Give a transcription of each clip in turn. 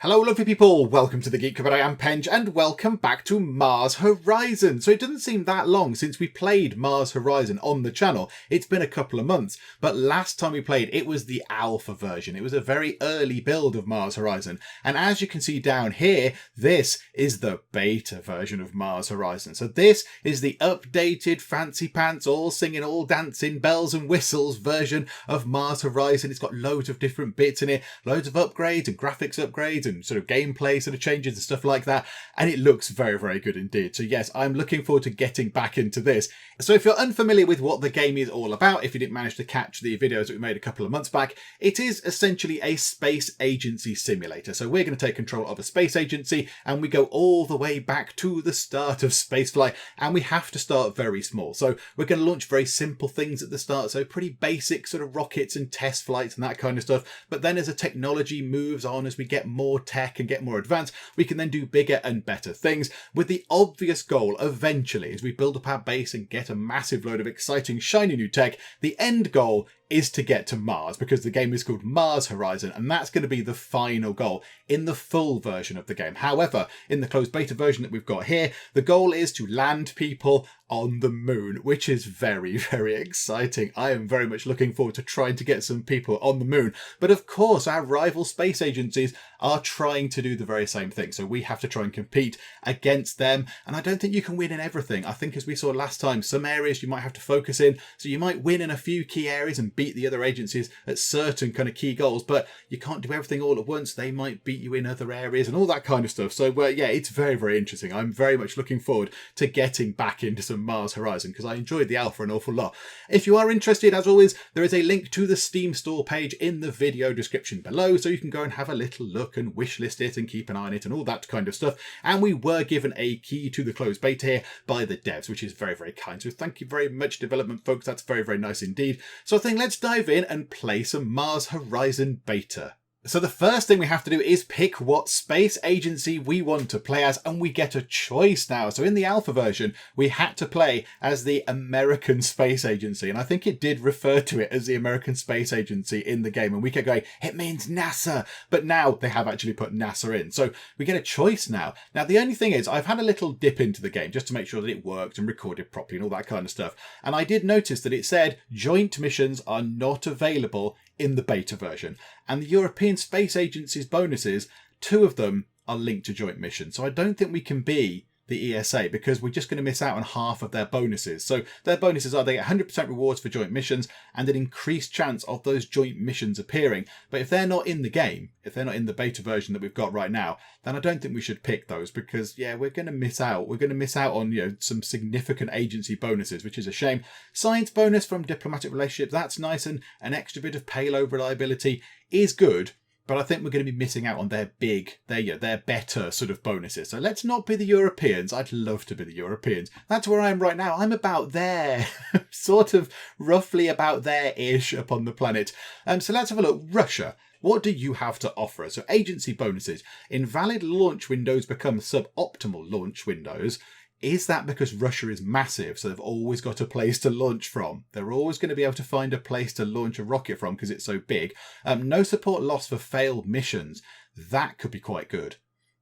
Hello lovely people, welcome to the Geek, but I am Penge and welcome back to Mars Horizon. So it doesn't seem that long since we played Mars Horizon on the channel. It's been a couple of months, but last time we played it was the alpha version. It was a very early build of Mars Horizon, and as you can see down here, this is the beta version of Mars Horizon. So this is the updated fancy pants, all singing, all dancing, bells and whistles version of Mars Horizon. It's got loads of different bits in it, loads of upgrades and graphics upgrades and sort of gameplay sort of changes and stuff like that, and it looks very, very good indeed. So yes, I'm looking forward to getting back into this. So if you're unfamiliar with what the game is all about, if you didn't manage to catch the videos that we made a couple of months back, it is essentially a space agency simulator. So we're going to take control of a space agency and we go all the way back to the start of spaceflight, and we have to start very small. So we're going to launch very simple things at the start, so pretty basic sort of rockets and test flights and that kind of stuff. But then as the technology moves on, as we get more tech and get more advanced, we can then do bigger and better things, with the obvious goal eventually, as we build up our base and get a massive load of exciting shiny new tech, the end goal is to get to Mars, because the game is called Mars Horizon, and that's going to be the final goal in the full version of the game. However, in the closed beta version that we've got here, the goal is to land people on the moon, which is very, very exciting. I am very much looking forward to trying to get some people on the moon. But of course, our rival space agencies are trying to do the very same thing. So we have to try and compete against them. And I don't think you can win in everything. I think, as we saw last time, some areas you might have to focus in. So you might win in a few key areas and beat the other agencies at certain kind of key goals, but you can't do everything all at once. They might beat you in other areas and all that kind of stuff. So yeah, it's very, very interesting. I'm very much looking forward to getting back into some Mars Horizon, because I enjoyed the alpha an awful lot. If you are interested, as always, there is a link to the Steam store page in the video description below, so you can go and have a little look and wishlist it and keep an eye on it and all that kind of stuff. And we were given a key to the closed beta here by the devs, which is very, very kind. So thank you very much, development folks. That's very, very nice indeed. So I think let's dive in and play some Mars Horizon beta. So the first thing we have to do is pick what space agency we want to play as, and we get a choice now. So in the alpha version, we had to play as the American Space Agency, and I think it did refer to it as the American Space Agency in the game, and we kept going, it means NASA, but now they have actually put NASA in. So we get a choice now. Now the only thing is, I've had a little dip into the game just to make sure that it worked and recorded properly and all that kind of stuff, and I did notice that it said joint missions are not available in the beta version, and the European Space Agency's bonuses, 2 of them are linked to joint missions. So I don't think we can be the ESA, because we're just going to miss out on half of their bonuses. So their bonuses are they get 100% rewards for joint missions and an increased chance of those joint missions appearing. But if they're not in the game, if they're not in the beta version that we've got right now, then I don't think we should pick those, because yeah, we're going to miss out. We're going to miss out on, you know, some significant agency bonuses, which is a shame. Science bonus from diplomatic relationships, that's nice, and an extra bit of payload reliability is good. But I think we're going to be missing out on their better sort of bonuses. So let's not be the Europeans. I'd love to be the Europeans. That's where I am right now. I'm about there, sort of roughly about there-ish upon the planet. So let's have a look. Russia. What do you have to offer us? So agency bonuses. Invalid launch windows become suboptimal launch windows. Is that because Russia is massive, so they've always got a place to launch from? They're always going to be able to find a place to launch a rocket from because it's so big. No support lost for failed missions. That could be quite good.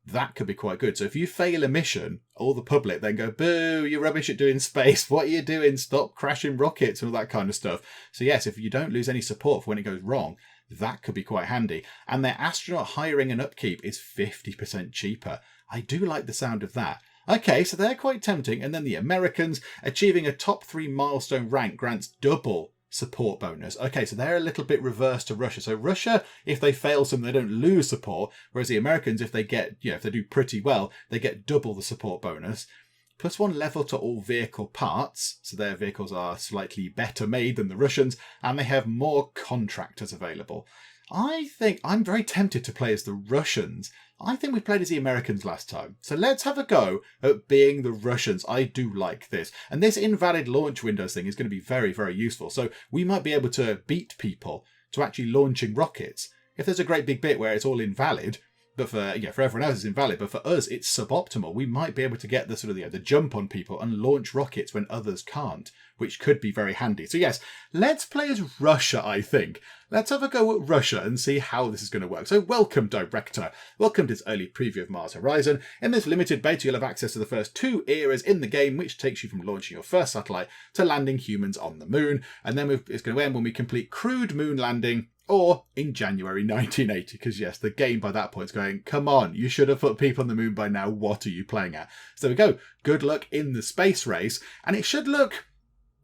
That could be quite good. So if you fail a mission, all the public then go, boo, you're rubbish at doing space. What are you doing? Stop crashing rockets and all that kind of stuff. So yes, if you don't lose any support for when it goes wrong, that could be quite handy. And their astronaut hiring and upkeep is 50% cheaper. I do like the sound of that. Okay, so they're quite tempting. And then the Americans, achieving a top 3 milestone rank grants double support bonus. Okay, so they're a little bit reverse to Russia. So Russia, if they fail some, they don't lose support. Whereas the Americans, if they get, if they do pretty well, they get double the support bonus. +1 level to all vehicle parts. So their vehicles are slightly better made than the Russians. And they have more contractors available. I think I'm very tempted to play as the Russians. I think we played as the Americans last time. So let's have a go at being the Russians. I do like this. And this invalid launch windows thing is going to be very, very useful. So we might be able to beat people to actually launching rockets. If there's a great big bit where it's all invalid, But for everyone else, it's invalid. But for us, it's suboptimal. We might be able to get the sort of the jump on people and launch rockets when others can't, which could be very handy. So yes, let's play as Russia, I think. Let's have a go at Russia and see how this is going to work. So welcome, Director. Welcome to this early preview of Mars Horizon. In this limited beta, you'll have access to the first 2 eras in the game, which takes you from launching your first satellite to landing humans on the moon. And then it's going to end when we complete crewed moon landing, or in January 1980, because yes, the game by that point is going, come on, you should have put people on the moon by now. What are you playing at? So there we go. Good luck in the space race. And it should look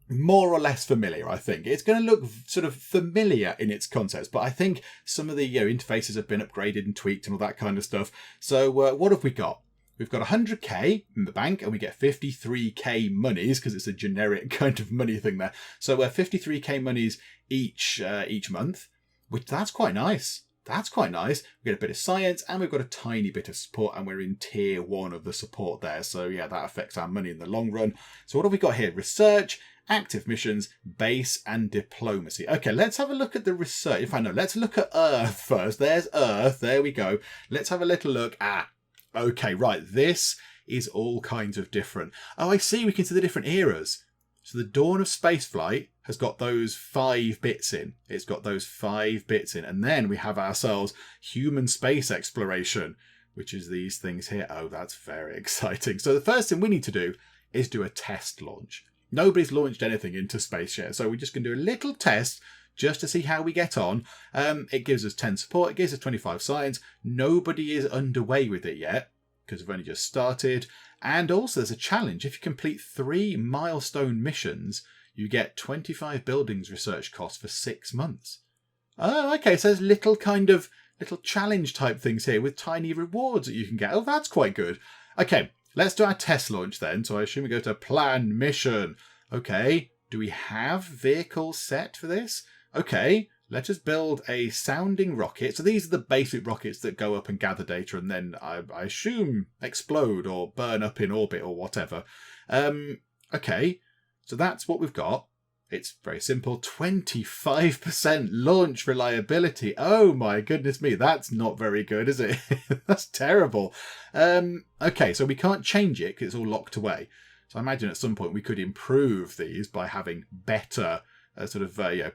more or less familiar, I think. It's going to look sort of familiar in its concepts, but I think some of the interfaces have been upgraded and tweaked and all that kind of stuff. So what have we got? We've got 100k in the bank, and we get 53k monies, because it's a generic kind of money thing there. So 53k monies each month, which that's quite nice. That's quite nice. We get a bit of science, and we've got a tiny bit of support, and we're in tier 1 of the support there. So yeah, that affects our money in the long run. So what have we got here? Research, active missions, base, and diplomacy. Okay, let's have a look at the research. In fact, no, let's look at Earth first. There's Earth. There we go. Let's have a little look. Okay, right. This is all kinds of different. Oh, I see. We can see the different eras. So the dawn of spaceflight has got those 5 bits in. It's got those 5 bits in. And then we have ourselves human space exploration, which is these things here. Oh, that's very exciting. So the first thing we need to do is do a test launch. Nobody's launched anything into space yet. So we're just going to do a little test just to see how we get on. It gives us 10 support. It gives us 25 science. Nobody is underway with it yet, because we've only just started. And also there's a challenge. If you complete 3 milestone missions, you get 25 buildings research costs for 6 months. Oh, okay. So there's little challenge type things here with tiny rewards that you can get. Oh, that's quite good. Okay, let's do our test launch then. So I assume we go to plan mission. Okay, do we have vehicles set for this? Okay, let us build a sounding rocket. So these are the basic rockets that go up and gather data and then, I assume, explode or burn up in orbit or whatever. Okay, so that's what we've got. It's very simple. 25% launch reliability. Oh my goodness me, that's not very good, is it? That's terrible. Okay, so we can't change it because it's all locked away. So I imagine at some point we could improve these by having better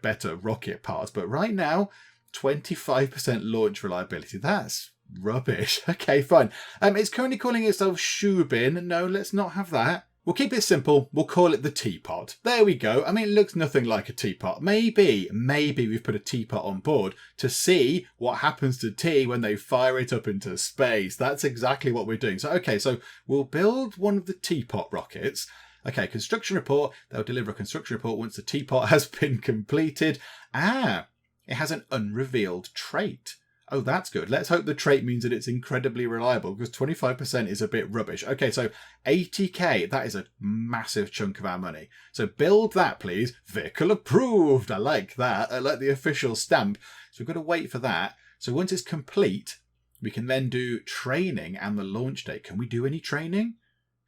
better rocket parts. But right now, 25% launch reliability. That's rubbish. Okay, fine. It's currently calling itself Shubin. No, let's not have that. We'll keep it simple. We'll call it the teapot. There we go. I mean, it looks nothing like a teapot. Maybe we've put a teapot on board to see what happens to tea when they fire it up into space. That's exactly what we're doing. So, okay, so we'll build one of the teapot rockets. Okay, construction report. They'll deliver a construction report once the teapot has been completed. It has an unrevealed trait. Oh, that's good. Let's hope the trait means that it's incredibly reliable, because 25% is a bit rubbish. Okay, so 80k, that is a massive chunk of our money. So build that, please. Vehicle approved. I like that. I like the official stamp. So we've got to wait for that. So once it's complete, we can then do training and the launch date. Can we do any training?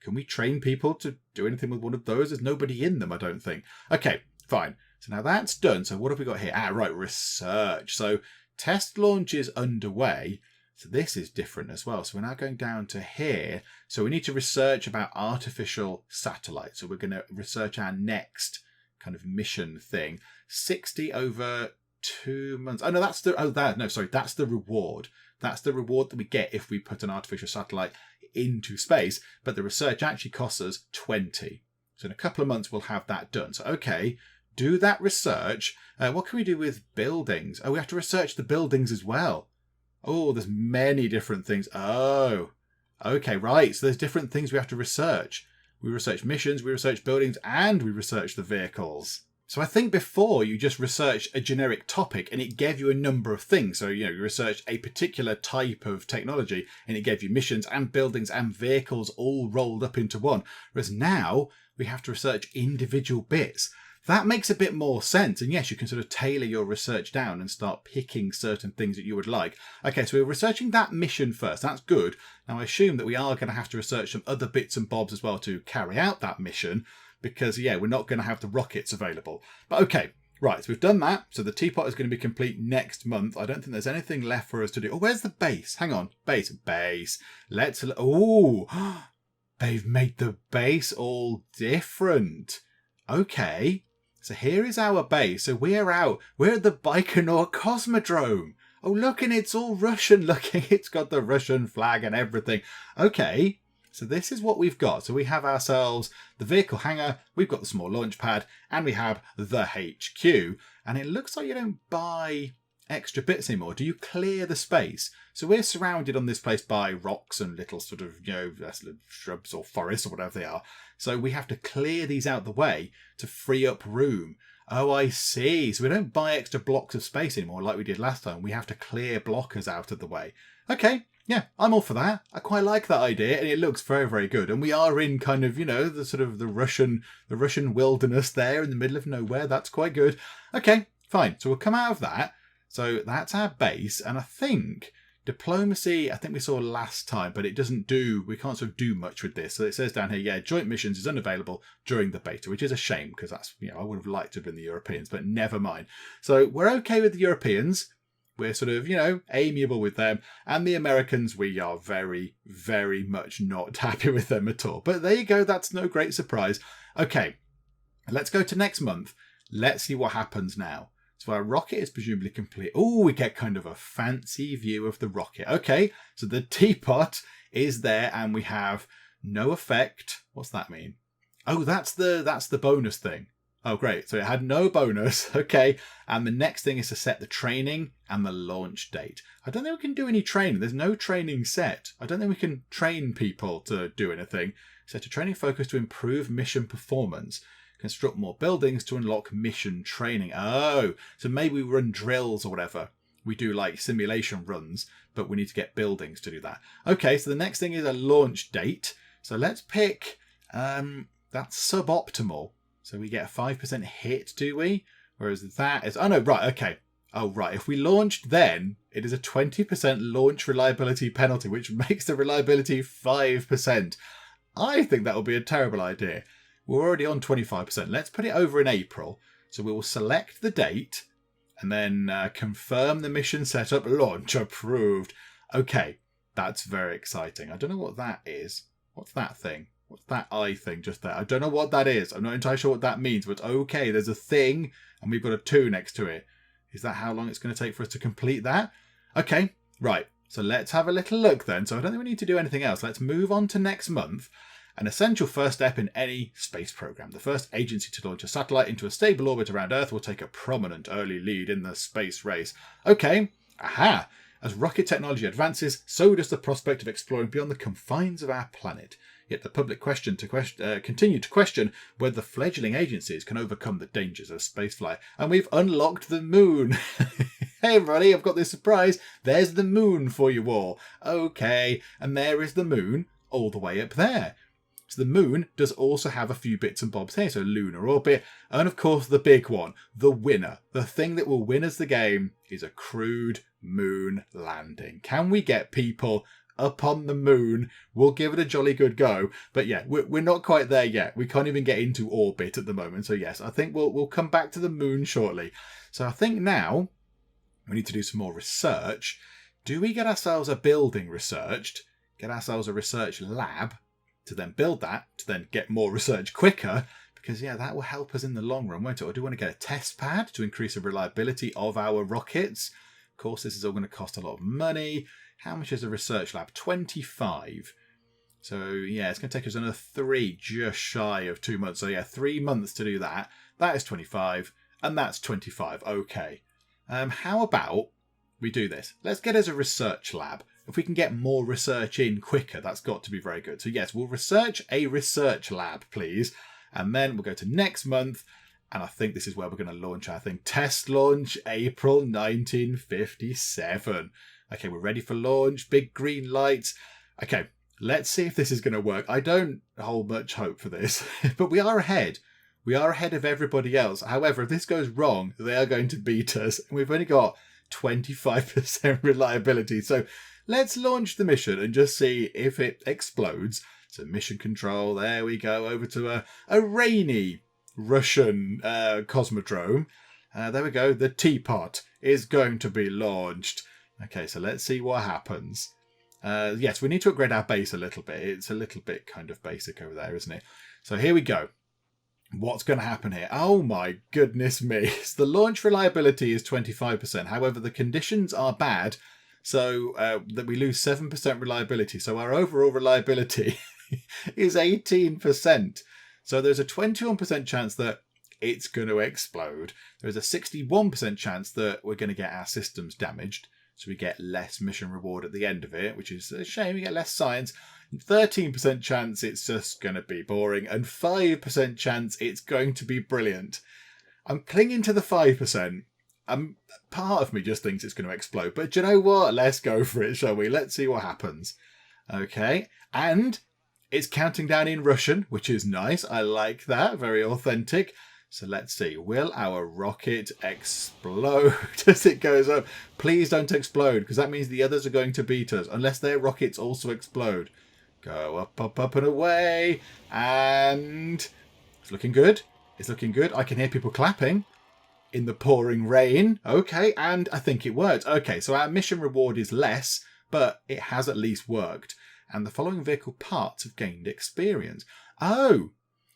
Can we train people to do anything with one of those? There's nobody in them, I don't think. Okay, fine. So now that's done. So what have we got here? Right, research. So test launch is underway. So this is different as well. So we're now going down to here. So we need to research about artificial satellites. So we're going to research our next kind of mission thing. 60 over 2 months. Oh, no, that's the reward. That's the reward that we get if we put an artificial satellite into space. But the research actually costs us 20. So in a couple of months, we'll have that done. So, okay, do that research. What can we do with buildings? Oh, we have to research the buildings as well. Oh, there's many different things. Oh, okay, right. So there's different things we have to research. We research missions, we research buildings, and we research the vehicles. So I think before you just researched a generic topic and it gave you a number of things. So, you researched a particular type of technology and it gave you missions and buildings and vehicles all rolled up into one. Whereas now we have to research individual bits. That makes a bit more sense. And yes, you can sort of tailor your research down and start picking certain things that you would like. Okay, so we're researching that mission first. That's good. Now I assume that we are going to have to research some other bits and bobs as well to carry out that mission. Because, yeah, we're not going to have the rockets available. But okay, Right, so we've done that. So the teapot is going to be complete next month. I don't think there's anything left for us to do. Oh, where's the base? Hang on. Base. Let's... Oh, they've made the base all different. Okay. So here is our base. So we're out. We're at the Baikonur Cosmodrome. Oh, look, and it's all Russian looking. It's got the Russian flag and everything. Okay. So this is what we've got. So we have ourselves the vehicle hangar, we've got the small launch pad, and we have the HQ. And it looks like you don't buy extra bits anymore. Do you clear the space? So we're surrounded on this place by rocks and little sort of, shrubs or forests or whatever they are. So we have to clear these out the way to free up room. Oh, I see. So we don't buy extra blocks of space anymore like we did last time. We have to clear blockers out of the way. Okay. Yeah, I'm all for that. I quite like that idea, and it looks very, very good. And we are in kind of, the sort of the Russian wilderness there in the middle of nowhere. That's quite good. Okay, fine. So we'll come out of that. So that's our base, and I think diplomacy, I think we saw last time, but we can't sort of do much with this. So it says down here, yeah, joint missions is unavailable during the beta, which is a shame because that's, I would have liked to have been the Europeans, but never mind. So we're okay with the Europeans. We're sort of, amiable with them. And the Americans, we are very, very much not happy with them at all. But there you go. That's no great surprise. Okay, let's go to next month. Let's see what happens now. So our rocket is presumably complete. Oh, we get kind of a fancy view of the rocket. Okay, so the teapot is there and we have no effect. What's that mean? Oh, that's the bonus thing. Oh, great. So it had no bonus. Okay. And the next thing is to set the training and the launch date. I don't think we can do any training. There's no training set. I don't think we can train people to do anything. Set a training focus to improve mission performance. Construct more buildings to unlock mission training. Oh, so maybe we run drills or whatever. We do like simulation runs, but we need to get buildings to do that. Okay, so the next thing is a launch date. So let's pick, that's suboptimal. So we get a 5% hit, do we? Whereas that is... Oh, no, right, okay. Oh, right. If we launched then, it is a 20% launch reliability penalty, which makes the reliability 5%. I think that would be a terrible idea. We're already on 25%. Let's put it over in April. So we will select the date and then confirm the mission setup. Launch approved. Okay, that's very exciting. I don't know what that is. What's that thing? What's that eye thing just there? I don't know what that is. I'm not entirely sure what that means, but okay, there's a thing and we've got a 2 next to it. Is that how long it's going to take for us to complete that? Okay, right. So let's have a little look then. So I don't think we need to do anything else. Let's move on to next month. An essential first step in any space program. The first agency to launch a satellite into a stable orbit around Earth will take a prominent early lead in the space race. Okay, aha. As rocket technology advances, so does the prospect of exploring beyond the confines of our planet. Yet the public continue to question whether the fledgling agencies can overcome the dangers of spaceflight. And we've unlocked the moon. Hey everybody, I've got this surprise. There's the moon for you all. Okay, and there is the moon all the way up there. So the moon does also have a few bits and bobs here. So lunar orbit, and of course the big one, the winner. The thing that will win us the game is a crewed moon landing. Can we get people up on the moon? We'll give it a jolly good go. But yeah, we're not quite there yet. We can't even get into orbit at the moment. So yes, I think we'll come back to the moon shortly. So I think now we need to do some more research. Do we get ourselves a building researched? Get ourselves a research lab to then build that, to then get more research quicker? Because yeah, that will help us in the long run, won't it? Or do we want to get a test pad to increase the reliability of our rockets? Of course, this is all going to cost a lot of money. How much is a research lab? 25. So yeah, it's going to take us another 3, just shy of 2 months. So yeah, 3 months to do that. That is 25, and that's 25. Okay. How about we do this? Let's get us a research lab. If we can get more research in quicker, that's got to be very good. So yes, we'll research a research lab, please. And then we'll go to next month. And I think this is where we're going to launch our thing. Test launch, April 1957. Okay, we're ready for launch. Big green lights. Okay, let's see if this is going to work. I don't hold much hope for this, but we are ahead. We are ahead of everybody else. However, if this goes wrong, they are going to beat us. And we've only got 25% reliability. So let's launch the mission and just see if it explodes. So mission control, there we go, over to a rainy Russian cosmodrome. There we go. The teapot is going to be launched. Okay, so let's see what happens. Yes, we need to upgrade our base a little bit. It's a little bit kind of basic over there, isn't it? So here we go. What's going to happen here? Oh my goodness me. The launch reliability is 25%. However, the conditions are bad, so that we lose 7% reliability. So our overall reliability is 18%. So there's a 21% chance that it's going to explode. There's a 61% chance that we're going to get our systems damaged. So we get less mission reward at the end of it, which is a shame. We get less science. 13% chance it's just going to be boring. And 5% chance it's going to be brilliant. I'm clinging to the 5%. Part of me just thinks it's going to explode. But do you know what? Let's go for it, shall we? Let's see what happens. Okay. And it's counting down in Russian, which is nice. I like that. Very authentic. So let's see. Will our rocket explode as it goes up? Please don't explode, because that means the others are going to beat us, unless their rockets also explode. Go up, up, up and away. And it's looking good. It's looking good. I can hear people clapping in the pouring rain. Okay, and I think it worked. Okay, so our mission reward is less, but it has at least worked. And the following vehicle parts have gained experience. Oh!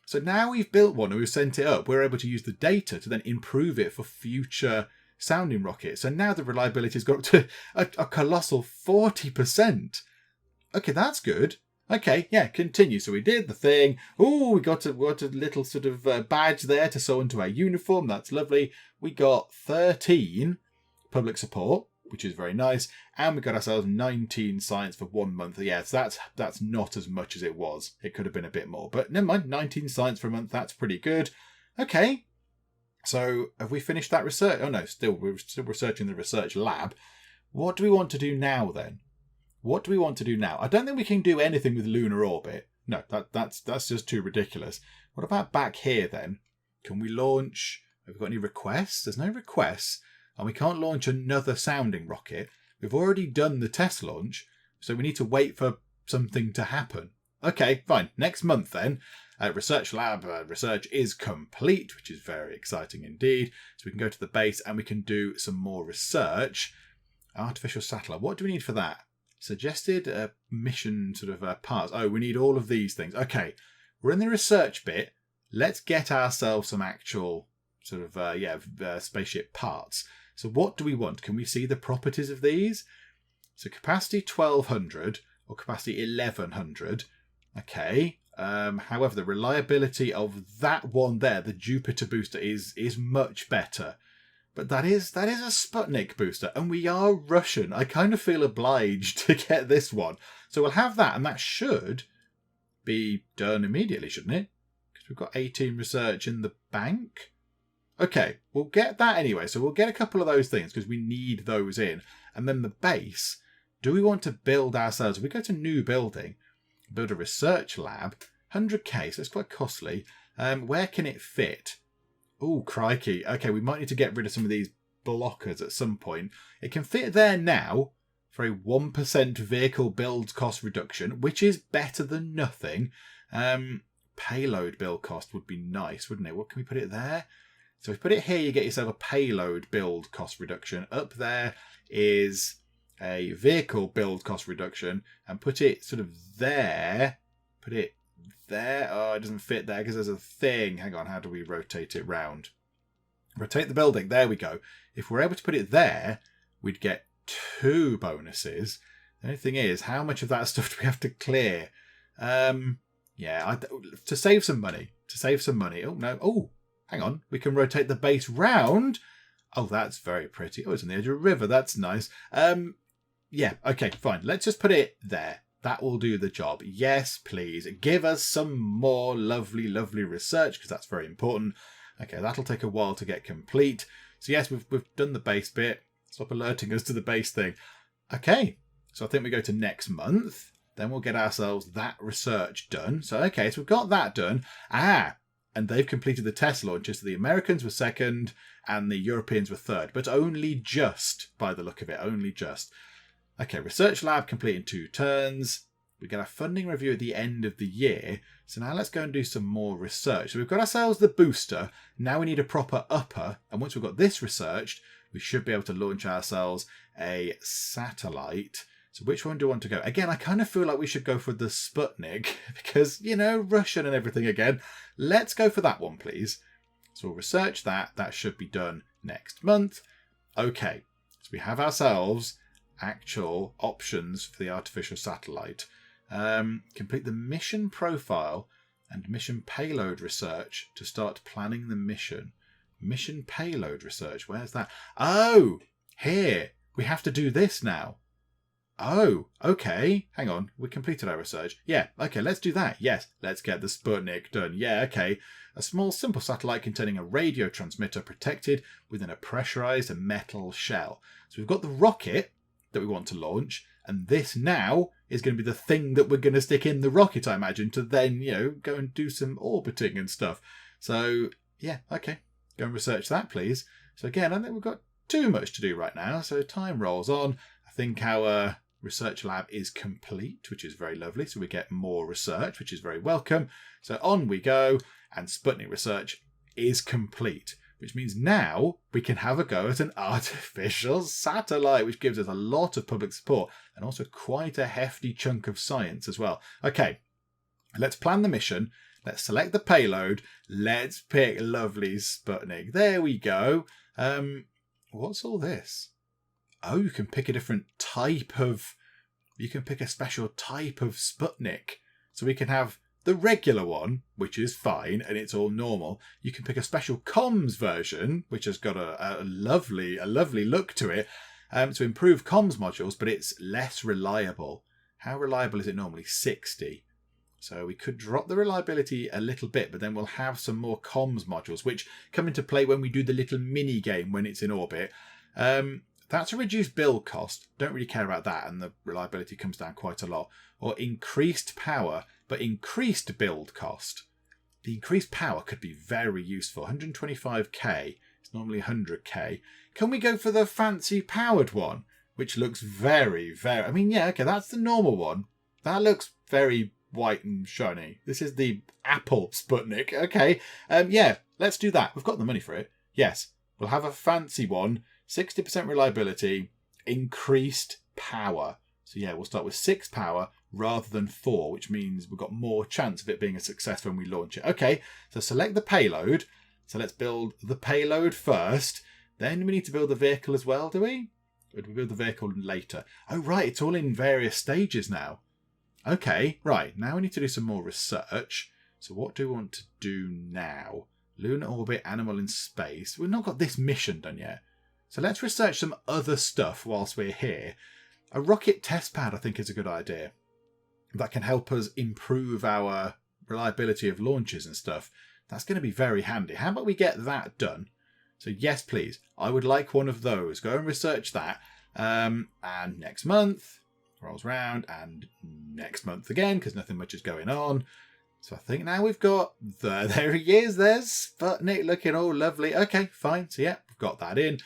So now we've built one and we've sent it up, we're able to use the data to then improve it for future sounding rockets. So now the reliability has got up to a colossal 40%. Okay, that's good. Okay, yeah, continue. So we did the thing. Oh, we got a little sort of badge there to sew into our uniform. That's lovely. We got 13 public support, which is very nice. And we got ourselves 19 science for 1 month. Yes, that's not as much as it was. It could have been a bit more. But never mind, 19 science for a month. That's pretty good. Okay. So have we finished that research? Oh, no, we're still researching the research lab. What do we want to do now, then? What do we want to do now? I don't think we can do anything with lunar orbit. No, that's just too ridiculous. What about back here, then? Can we launch... Have we got any requests? There's no requests. And we can't launch another sounding rocket. We've already done the test launch, so we need to wait for something to happen. Okay, fine. Next month then, research lab research is complete, which is very exciting indeed. So we can go to the base and we can do some more research. Artificial satellite. What do we need for that? Suggested mission sort of parts. Oh, we need all of these things. Okay, we're in the research bit. Let's get ourselves some actual sort of spaceship parts. So what do we want? Can we see the properties of these? So capacity 1200 or capacity 1100. Okay. However, the reliability of that one there, the Jupiter booster, is much better. But that is a Sputnik booster, and we are Russian. I kind of feel obliged to get this one. So we'll have that, and that should be done immediately, shouldn't it? Because we've got 18 research in the bank. Okay, we'll get that anyway. So we'll get a couple of those things because we need those in. And then the base, do we want to build ourselves? If we go to new building, build a research lab, 100k, so it's quite costly. Where can it fit? Oh, crikey. Okay, we might need to get rid of some of these blockers at some point. It can fit there now for a 1% vehicle build cost reduction, which is better than nothing. Payload build cost would be nice, wouldn't it? What can we put it there? So if you put it here, you get yourself a payload build cost reduction. Up there is a vehicle build cost reduction. And put it sort of there. Put it there. Oh, it doesn't fit there because there's a thing. Hang on, how do we rotate it round? Rotate the building. There we go. If we're able to put it there, we'd get 2 bonuses. The only thing is, how much of that stuff do we have to clear? Yeah, to save some money. Oh, no. Oh, hang on. We can rotate the base round. Oh, that's very pretty. Oh, it's on the edge of a river. That's nice. Yeah, okay, fine. Let's just put it there. That will do the job. Yes, please. Give us some more lovely, lovely research, because that's very important. Okay, that'll take a while to get complete. So yes, we've done the base bit. Stop alerting us to the base thing. Okay, so I think we go to next month. Then we'll get ourselves that research done. So, okay, so we've got that done. And they've completed the test launches. So the Americans were second and the Europeans were third. But only just, by the look of it, only just. Okay, research lab complete in 2 turns. We get our funding review at the end of the year. So now let's go and do some more research. So we've got ourselves the booster. Now we need a proper upper. And once we've got this researched, we should be able to launch ourselves a satellite. So which one do I want to go? Again, I kind of feel like we should go for the Sputnik because, you know, Russian and everything again. Let's go for that one, please. So we'll research that. That should be done next month. Okay, so we have ourselves actual options for the artificial satellite. Complete the mission profile and mission payload research to start planning the mission. Mission payload research, where's that? Oh, here. We have to do this now. Oh, okay. Hang on. We completed our research. Yeah, okay, let's do that. Yes, let's get the Sputnik done. Yeah, okay. A small, simple satellite containing a radio transmitter protected within a pressurized metal shell. So we've got the rocket that we want to launch, and this now is going to be the thing that we're going to stick in the rocket, I imagine, to then, you know, go and do some orbiting and stuff. So, yeah, okay. Go and research that, please. So again, I think we've got too much to do right now, so time rolls on. I think our research lab is complete, which is very lovely. So we get more research, which is very welcome. So on we go, and Sputnik research is complete, which means now we can have a go at an artificial satellite, which gives us a lot of public support and also quite a hefty chunk of science as well. Okay, let's plan the mission. Let's select the payload. Let's pick lovely Sputnik. There we go. What's all this? Oh, you can pick a different type of... You can pick a special type of Sputnik. So we can have the regular one, which is fine, and it's all normal. You can pick a special comms version, which has got a lovely look to it, to improve comms modules, but it's less reliable. How reliable is it normally? 60. So we could drop the reliability a little bit, but then we'll have some more comms modules, which come into play when we do the little mini game when it's in orbit. That's a reduced build cost. Don't really care about that, and the reliability comes down quite a lot. Or increased power, but increased build cost. The increased power could be very useful. 125k. It's normally 100k. Can we go for the fancy powered one, which looks very... I mean, yeah, okay, that's the normal one. That looks very white and shiny. This is the Apple Sputnik. Okay, yeah, let's do that. We've got the money for it. Yes, we'll have a fancy one. 60% reliability, increased power. So yeah, we'll start with 6 power rather than 4, which means we've got more chance of it being a success when we launch it. Okay, so select the payload. So let's build the payload first. Then we need to build the vehicle as well, do we? Or do we build the vehicle later? Oh, right, it's all in various stages now. Okay, right, now we need to do some more research. So what do we want to do now? Lunar orbit, animal in space. We've not got this mission done yet. So let's research some other stuff whilst we're here. A rocket test pad, I think, is a good idea. That can help us improve our reliability of launches and stuff. That's going to be very handy. How about we get that done? So yes, please. I would like one of those. Go and research that. And next month rolls round, and next month again, because nothing much is going on. So I think now we've got there he is. There's Sputnik looking all lovely. Okay, fine. So yeah, we've got that in.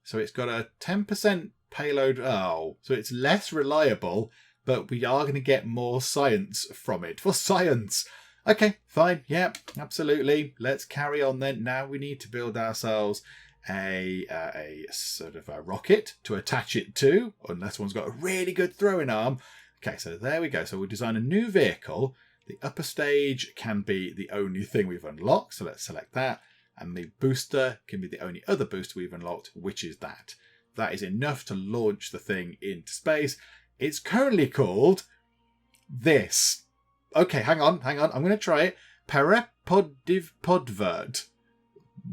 So it's got a 10% payload. Oh, so it's less reliable, but we are going to get more science from it. For science. Okay, fine. Yep, absolutely. Let's carry on then. Now we need to build ourselves a sort of a rocket to attach it to, unless one's got a really good throwing arm. Okay, so there we go. So we'll design a new vehicle. The upper stage can be the only thing we've unlocked. So let's select that. And the booster can be the only other booster we've unlocked, which is that. That is enough to launch the thing into space. It's currently called this. Okay, hang on. I'm going to try it. Perepodivert.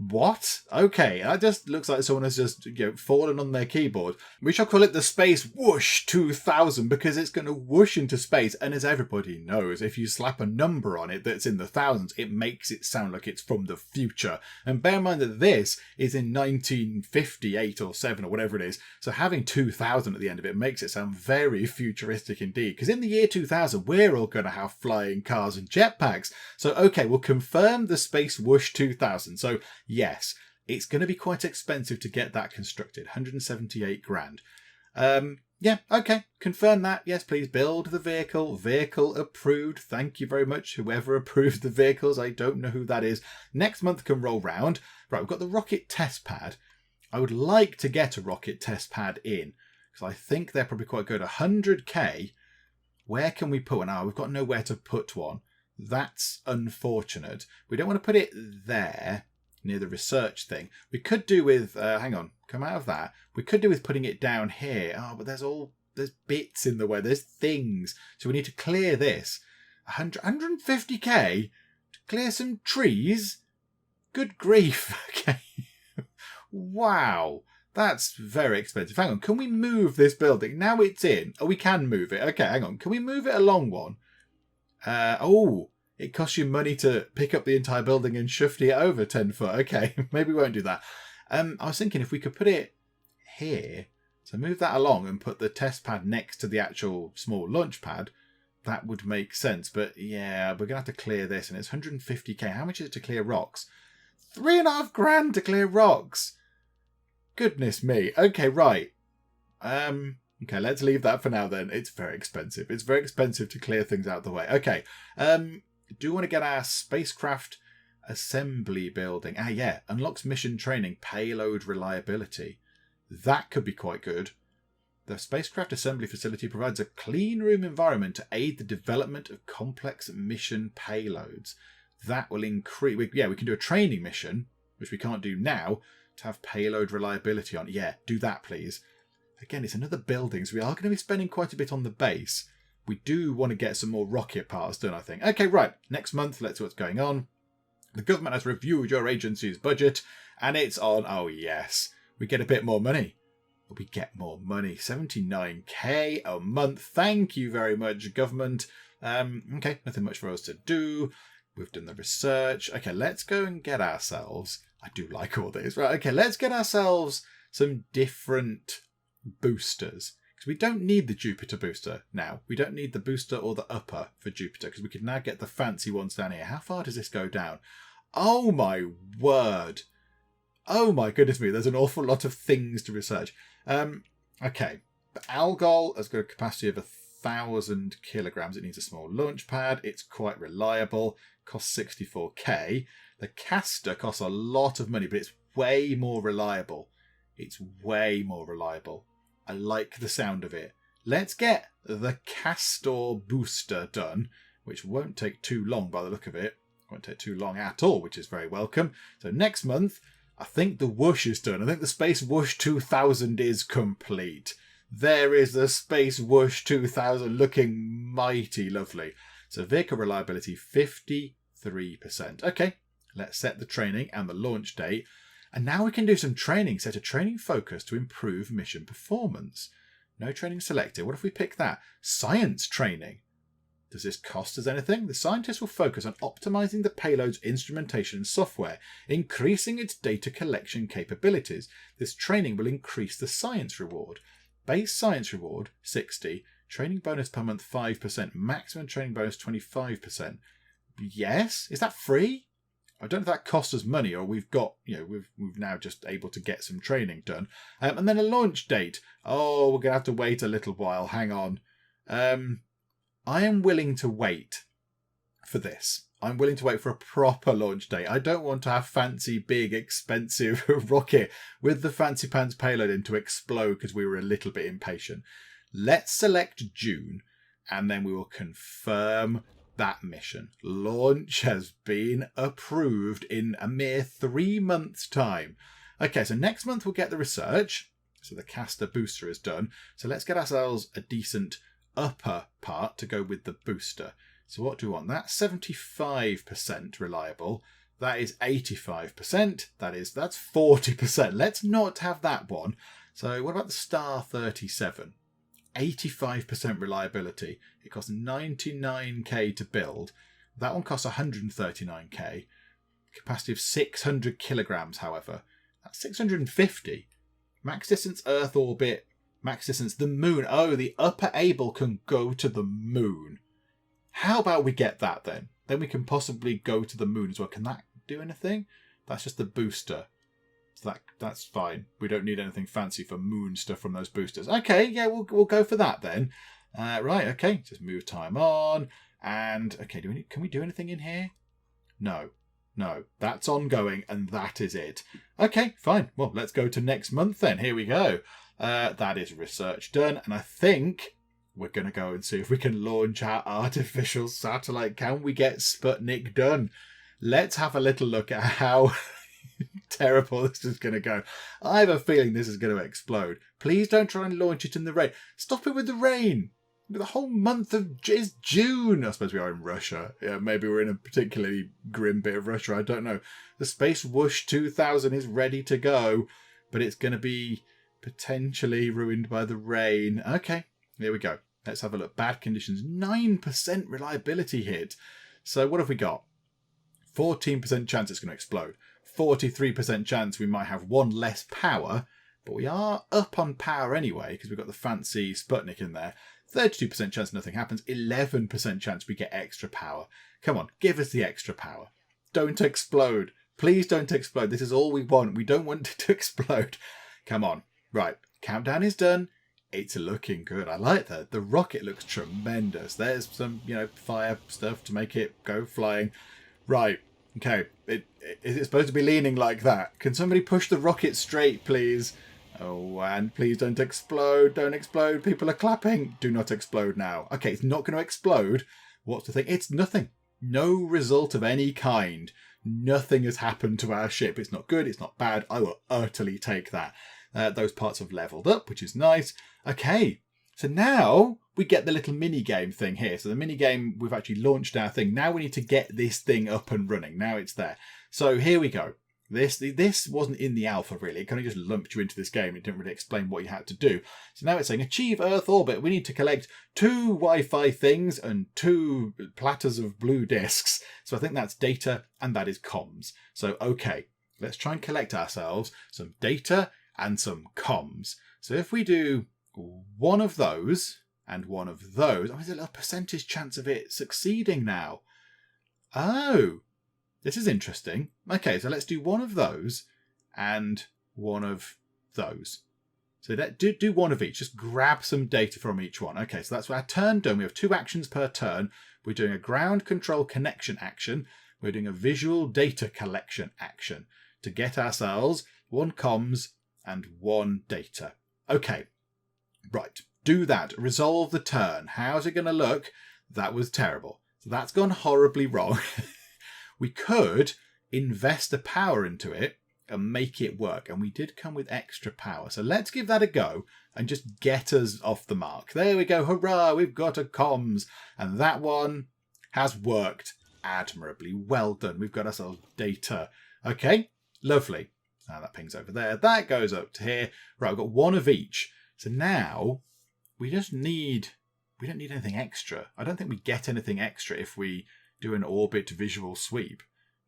What? Okay, that just looks like someone has just fallen on their keyboard. We shall call it the Space Whoosh 2000 because it's going to whoosh into space. And as everybody knows, if you slap a number on it that's in the thousands, it makes it sound like it's from the future. And bear in mind that this is in 1958 or 7 or whatever it is. So having 2000 at the end of it makes it sound very futuristic indeed. Because in the year 2000, we're all going to have flying cars and jetpacks. So okay, we'll confirm the Space Whoosh 2000. So yes, it's going to be quite expensive to get that constructed. 178 grand. Yeah, Yeah, okay. Confirm that. Yes, please build the vehicle. Vehicle approved. Thank you very much, whoever approved the vehicles. I don't know who that is. Next month can roll round. Right, we've got the rocket test pad. I would like to get a rocket test pad in, because I think they're probably quite good. 100k. Where can we put one? Oh, we've got nowhere to put one. That's unfortunate. We don't want to put it there near the research thing. We could do with, hang on, come out of that. We could do with putting it down here. Oh, but there's bits in the way. There's things. So we need to clear this. 150k to clear some trees? Good grief. Okay. Wow. That's very expensive. Hang on, can we move this building? Now it's in. Oh, we can move it. Okay, hang on. Can we move it along one? It costs you money to pick up the entire building and shift it over 10 foot. Okay, maybe we won't do that. I was thinking if we could put it here, so move that along and put the test pad next to the actual small launch pad, that would make sense. But yeah, we're going to have to clear this, and it's 150k. How much is it to clear rocks? 3.5 grand to clear rocks. Goodness me. Okay, right. Okay, let's leave that for now then. It's very expensive. It's very expensive to clear things out of the way. Okay. Do want to get our spacecraft assembly building. Ah, yeah. Unlocks mission training, payload reliability. That could be quite good. The spacecraft assembly facility provides a clean room environment to aid the development of complex mission payloads. That will increase... we can do a training mission, which we can't do now, to have payload reliability on. Yeah, do that, please. Again, it's another building, so we are going to be spending quite a bit on the base. We do want to get some more rocket parts done, I think. Okay, right. Next month, let's see what's going on. The government has reviewed your agency's budget, and it's on. Oh, yes. We get a bit more money. We get more money. 79k a month. Thank you very much, government. Okay, nothing much for us to do. We've done the research. Okay, let's go and get ourselves... I do like all this. Right, okay, let's get ourselves some different boosters. Because we don't need the Jupiter booster now. We don't need the booster or the upper for Jupiter, because we can now get the fancy ones down here. How far does this go down? Oh my word. Oh my goodness me, there's an awful lot of things to research. Okay, the Algol has got a capacity of 1,000 kilograms. It needs a small launch pad. It's quite reliable. Costs 64k. The Castor costs a lot of money, but it's way more reliable. It's way more reliable. I like the sound of it. Let's get the Castor booster done, which won't take too long by the look of it. Won't take too long at all, which is very welcome. So next month, I think the whoosh is done. I think the Space Whoosh 2000 is complete. There is the Space Whoosh 2000 looking mighty lovely. So vehicle reliability 53%. Okay, let's set the training and the launch date. And now we can do some training. Set a training focus to improve mission performance. No training selected. What if we pick that? Science training. Does this cost us anything? The scientists will focus on optimizing the payload's instrumentation and software, increasing its data collection capabilities. This training will increase the science reward. Base science reward, 60. Training bonus per month, 5%. Maximum training bonus, 25%. Yes? Is that free? I don't know if that costs us money, or we've got, we've now just able to get some training done. And then a launch date. Oh, we're going to have to wait a little while. Hang on. I am willing to wait for this. I'm willing to wait for a proper launch date. I don't want to have fancy, big, expensive rocket with the fancy pants payload in to explode because we were a little bit impatient. Let's select June, and then we will confirm that mission. Launch has been approved in a mere 3 months' time. Okay, so next month we'll get the research. So the Castor booster is done. So let's get ourselves a decent upper part to go with the booster. So what do we want? That's 75% reliable. That is 85%. That's 40%. Let's not have that one. So what about the Star 37? 85% reliability. It costs 99k to build. That one costs 139k. Capacity of 600 kilograms, however. That's 650. Max distance Earth orbit. Max distance the moon. Oh, the upper Able can go to the moon. How about we get that then? Then we can possibly go to the moon as well. Can that do anything? That's just the booster. So that's fine. We don't need anything fancy for moon stuff from those boosters. Okay, yeah, we'll go for that then. Right, okay, just move time on. And, okay, can we do anything in here? No, that's ongoing, and that is it. Okay, fine. Well, let's go to next month then. Here we go. That is research done, and I think we're going to go and see if we can launch our artificial satellite. Can we get Sputnik done? Let's have a little look at how terrible this is going to go. I have a feeling this is going to explode. Please don't try and launch it in the rain. Stop it with the rain. The whole month is June. I suppose we are in Russia. Yeah, maybe we're in a particularly grim bit of Russia. I don't know. The Space Whoosh 2000 is ready to go, but it's going to be potentially ruined by the rain. Okay, here we go. Let's have a look. Bad conditions. 9% reliability hit. So what have we got? 14% chance it's going to explode. 43% chance we might have one less power, but we are up on power anyway because we've got the fancy Sputnik in there. 32% chance nothing happens. 11% chance we get extra power. Come on, give us the extra power. Don't explode. Please don't explode. This is all we want. We don't want it to explode. Come on. Right, countdown is done. It's looking good. I like that. The rocket looks tremendous. There's some, fire stuff to make it go flying. Right. Okay. Is it supposed to be leaning like that? Can somebody push the rocket straight, please? Oh, and please don't explode. Don't explode. People are clapping. Do not explode now. Okay, it's not going to explode. What's the thing? It's nothing. No result of any kind. Nothing has happened to our ship. It's not good. It's not bad. I will utterly take that. Those parts have leveled up, which is nice. Okay, so now we get the little mini-game thing here. So the mini-game, we've actually launched our thing. Now we need to get this thing up and running. Now it's there. So here we go. This wasn't in the alpha, really. It kind of just lumped you into this game. It didn't really explain what you had to do. So now it's saying, achieve Earth orbit. We need to collect 2 Wi-Fi things and 2 platters of blue discs. So I think that's data and that is comms. So, okay, let's try and collect ourselves some data and some comms. So if we do one of those and one of those, there's a little percentage chance of it succeeding now. Oh, this is interesting. Okay, so let's do one of those and one of those. So do one of each. Just grab some data from each one. Okay, so that's our turn done. We have 2 actions per turn. We're doing a ground control connection action. We're doing a visual data collection action to get ourselves 1 comms and 1 data. Okay, right. Do that. Resolve the turn. How's it going to look? That was terrible. So that's gone horribly wrong. We could invest the power into it and make it work. And we did come with extra power. So let's give that a go and just get us off the mark. There we go. Hurrah, we've got a comms. And that one has worked admirably. Well done. We've got ourselves data. Okay, lovely. Now that pings over there. That goes up to here. Right, we've got 1 of each. So now we don't need anything extra. I don't think we get anything extra if we do an orbit visual sweep.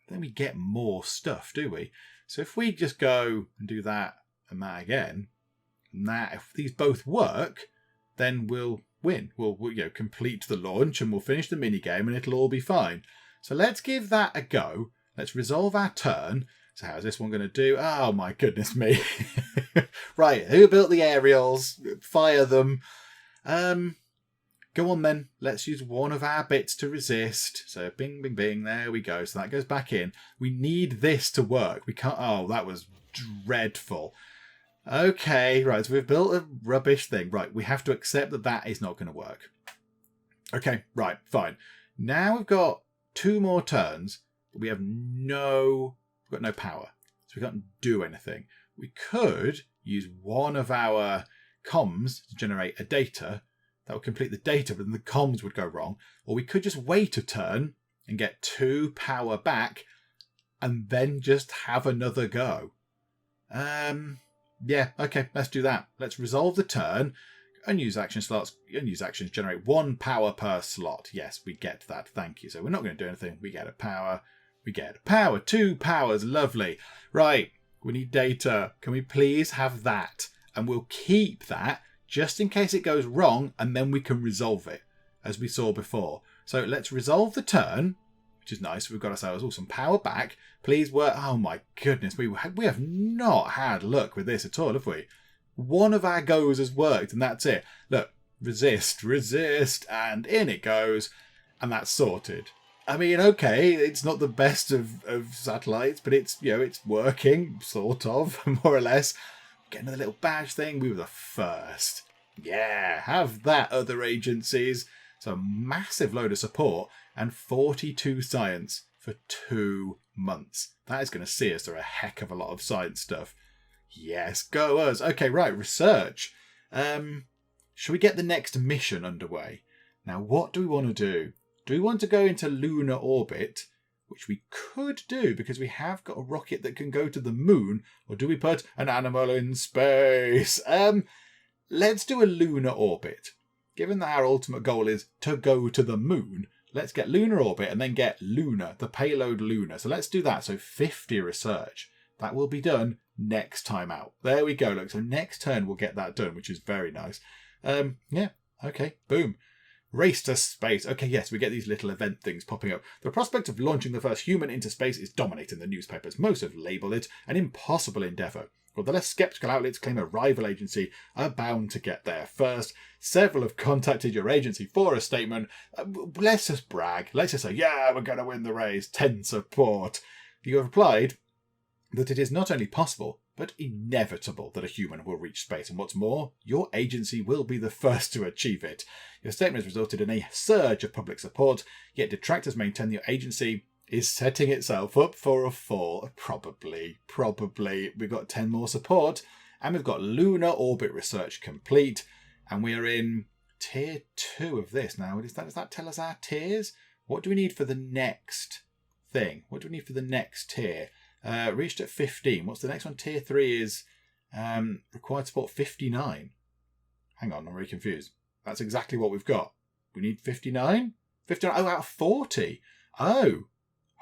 Then we get more stuff, do we? So if we just go and do that and that again, and that, if these both work, then we'll win. We'll complete the launch and we'll finish the mini game and it'll all be fine. So let's give that a go. Let's resolve our turn. So how's this one going to do? Oh my goodness me. Right, who built the aerials? Fire them. Go on then. Let's use one of our bits to resist. So bing, bing, bing. There we go. So that goes back in. We need this to work. We can't... Oh, that was dreadful. Okay, right. So we've built a rubbish thing. Right, we have to accept that that is not going to work. Okay, right, fine. Now we've got 2 more turns, but we have we've got no power. So we can't do anything. We could use one of our comms to generate a data. That would complete the data, but then the comms would go wrong. Or we could just wait a turn and get 2 power back and then just have another go. Yeah, okay, let's do that. Let's resolve the turn. Unused action slots. Unused actions generate 1 power per slot. Yes, we get that. Thank you. So we're not going to do anything. We get a power. We get a power. 2 powers. Lovely. Right. We need data. Can we please have that? And we'll keep that just in case it goes wrong, and then we can resolve it, as we saw before. So let's resolve the turn. which is nice. We've got ourselves some power back. Please work. Oh my goodness, we have not had luck with this at all, have we? One of our goes has worked, and that's it. Look, resist, and in it goes, and that's sorted. I mean, okay, it's not the best of satellites, but it's, you know, it's working, sort of, more or less. Get another little badge thing. We were the first. Yeah, have that, other agencies. So a massive load of support and 42 science for 2 months. That is going to see us through a heck of a lot of science stuff. Yes, go us. Okay, right, research. Should we get the next mission underway? Now, what do we want to do? Do we want to go into lunar orbit, which we could do because we have got a rocket that can go to the moon, or do we put an animal in space? Let's do a lunar orbit. Given that our ultimate goal is to go to the moon, let's get lunar orbit and then get lunar, the payload lunar. So let's do that. So 50 research. That will be done next time out. There we go. Look, so next turn we'll get that done, which is very nice. Yeah, okay, boom. Race to space. Okay, yes, we get these little event things popping up. The prospect of launching the first human into space is dominating the newspapers. Most have labelled it an impossible endeavour. While the less sceptical outlets claim a rival agency are bound to get there first. Several have contacted your agency for a statement. Let's just brag. Let's just say, yeah, we're going to win the race. 10 support. You have replied that it is not only possible, but inevitable that a human will reach space. And what's more, your agency will be the first to achieve it. Your statement has resulted in a surge of public support, yet detractors maintain your agency is setting itself up for a fall. Probably. We've got 10 more support, and we've got lunar orbit research complete, and we are in tier 2 of this. Now, does that tell us our tiers? What do we need for the next thing? What do we need for the next tier? Reached at 15. What's the next one? Tier 3 is required support 59. Hang on, I'm very confused. That's exactly what we've got. We need 59? 59? Oh, out of 40.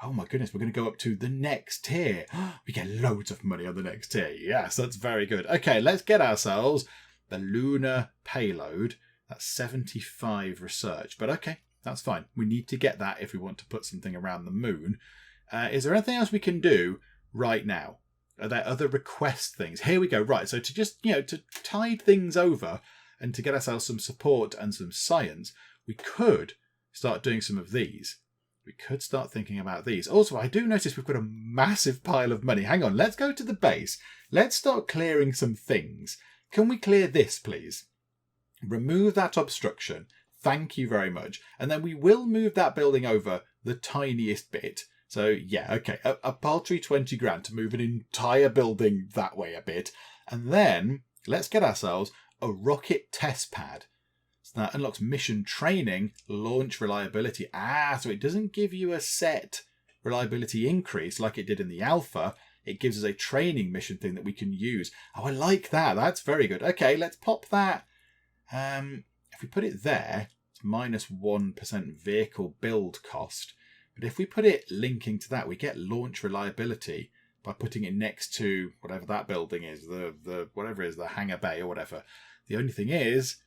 Oh my goodness, we're going to go up to the next tier. We get loads of money on the next tier. Yes, that's very good. Okay, let's get ourselves the lunar payload. That's 75 research. But okay, that's fine. We need to get that if we want to put something around the moon. Is there anything else we can do right now? Are there other request things? Here we go. Right, so to just, to tide things over and to get ourselves some support and some science, we could start doing some of these. We could start thinking about these. Also, I do notice we've got a massive pile of money. Hang on, let's go to the base. Let's start clearing some things. Can we clear this, please? Remove that obstruction. Thank you very much. And then we will move that building over the tiniest bit. So, yeah, okay, a paltry 20 grand to move an entire building that way a bit. And then let's get ourselves a rocket test pad. So that unlocks mission training, launch reliability. So it doesn't give you a set reliability increase like it did in the alpha. It gives us a training mission thing that we can use. Oh, I like that. That's very good. Okay, let's pop that. If we put it there, it's minus 1% vehicle build cost. But if we put it linking to that, we get launch reliability by putting it next to whatever that building is, the whatever it is, the hangar bay or whatever. The only thing is,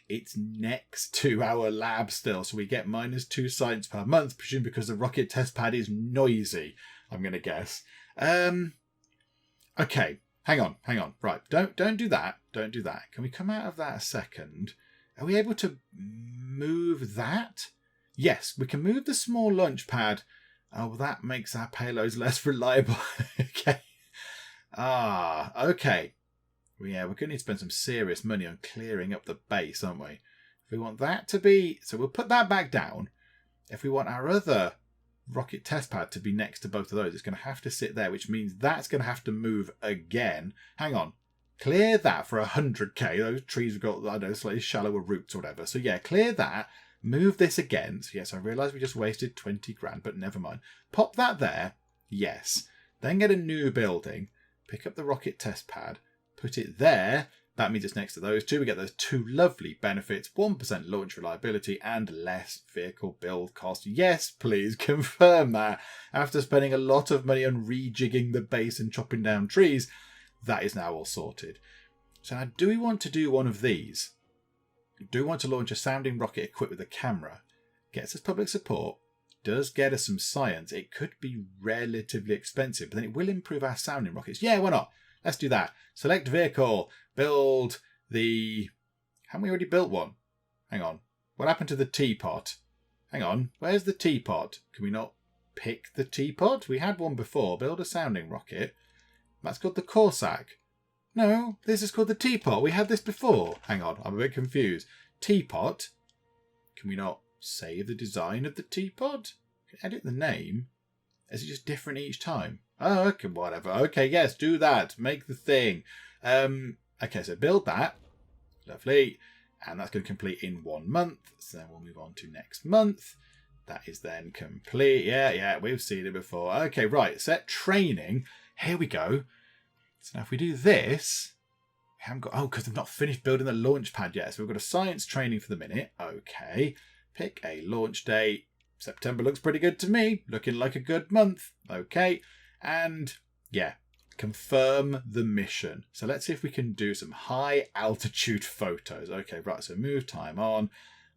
it's next to our lab still, so we get minus 2 science per month, presumably because the rocket test pad is noisy, I'm going to guess. Okay, hang on. Right, don't do that. Don't do that. Can we come out of that a second? Are we able to move that? Yes, we can move the small launch pad. Oh, well, that makes our payloads less reliable. Okay. Okay. Yeah, we're going to need to spend some serious money on clearing up the base, aren't we? If we want that to be... So we'll put that back down. If we want our other rocket test pad to be next to both of those, it's going to have to sit there, which means that's going to have to move again. Hang on. Clear that for 100k. Those trees have got, I don't know, slightly shallower roots or whatever. So yeah, clear that. Move this again. So yes, I realise we just wasted 20 grand, but never mind. Pop that there. Yes. Then get a new building. Pick up the rocket test pad. Put it there. That means it's next to those two. We get those 2 lovely benefits. 1% launch reliability and less vehicle build cost. Yes, please confirm that. After spending a lot of money on rejigging the base and chopping down trees, that is now all sorted. So now, do we want to do one of these? Do we want to launch a sounding rocket equipped with a camera? Gets us public support. does get us some science. It could be relatively expensive, but then it will improve our sounding rockets. Yeah, why not? Let's do that. Select vehicle. Build the... Haven't we already built one? Hang on. What happened to the teapot? Hang on. Where's the teapot? Can we not pick the teapot? We had one before. Build a sounding rocket. That's called the Corsac. No, this is called the teapot. We had this before. Hang on. I'm a bit confused. Teapot. Can we not save the design of the teapot? Edit the name. Is it just different each time? Oh, okay, whatever. Okay, yes, do that. Make the thing. Okay, so build that. Lovely. And that's going to complete in 1 month. So then we'll move on to next month. That is then complete. Yeah, we've seen it before. Okay, right. Set training. Here we go. So now if we do this, we haven't got... Oh, because they've not finished building the launch pad yet. So we've got a science training for the minute. Okay. Pick a launch date. September looks pretty good to me. Looking like a good month. Okay. And yeah, confirm the mission. So let's see if we can do some high altitude photos. Okay, right. So move time on.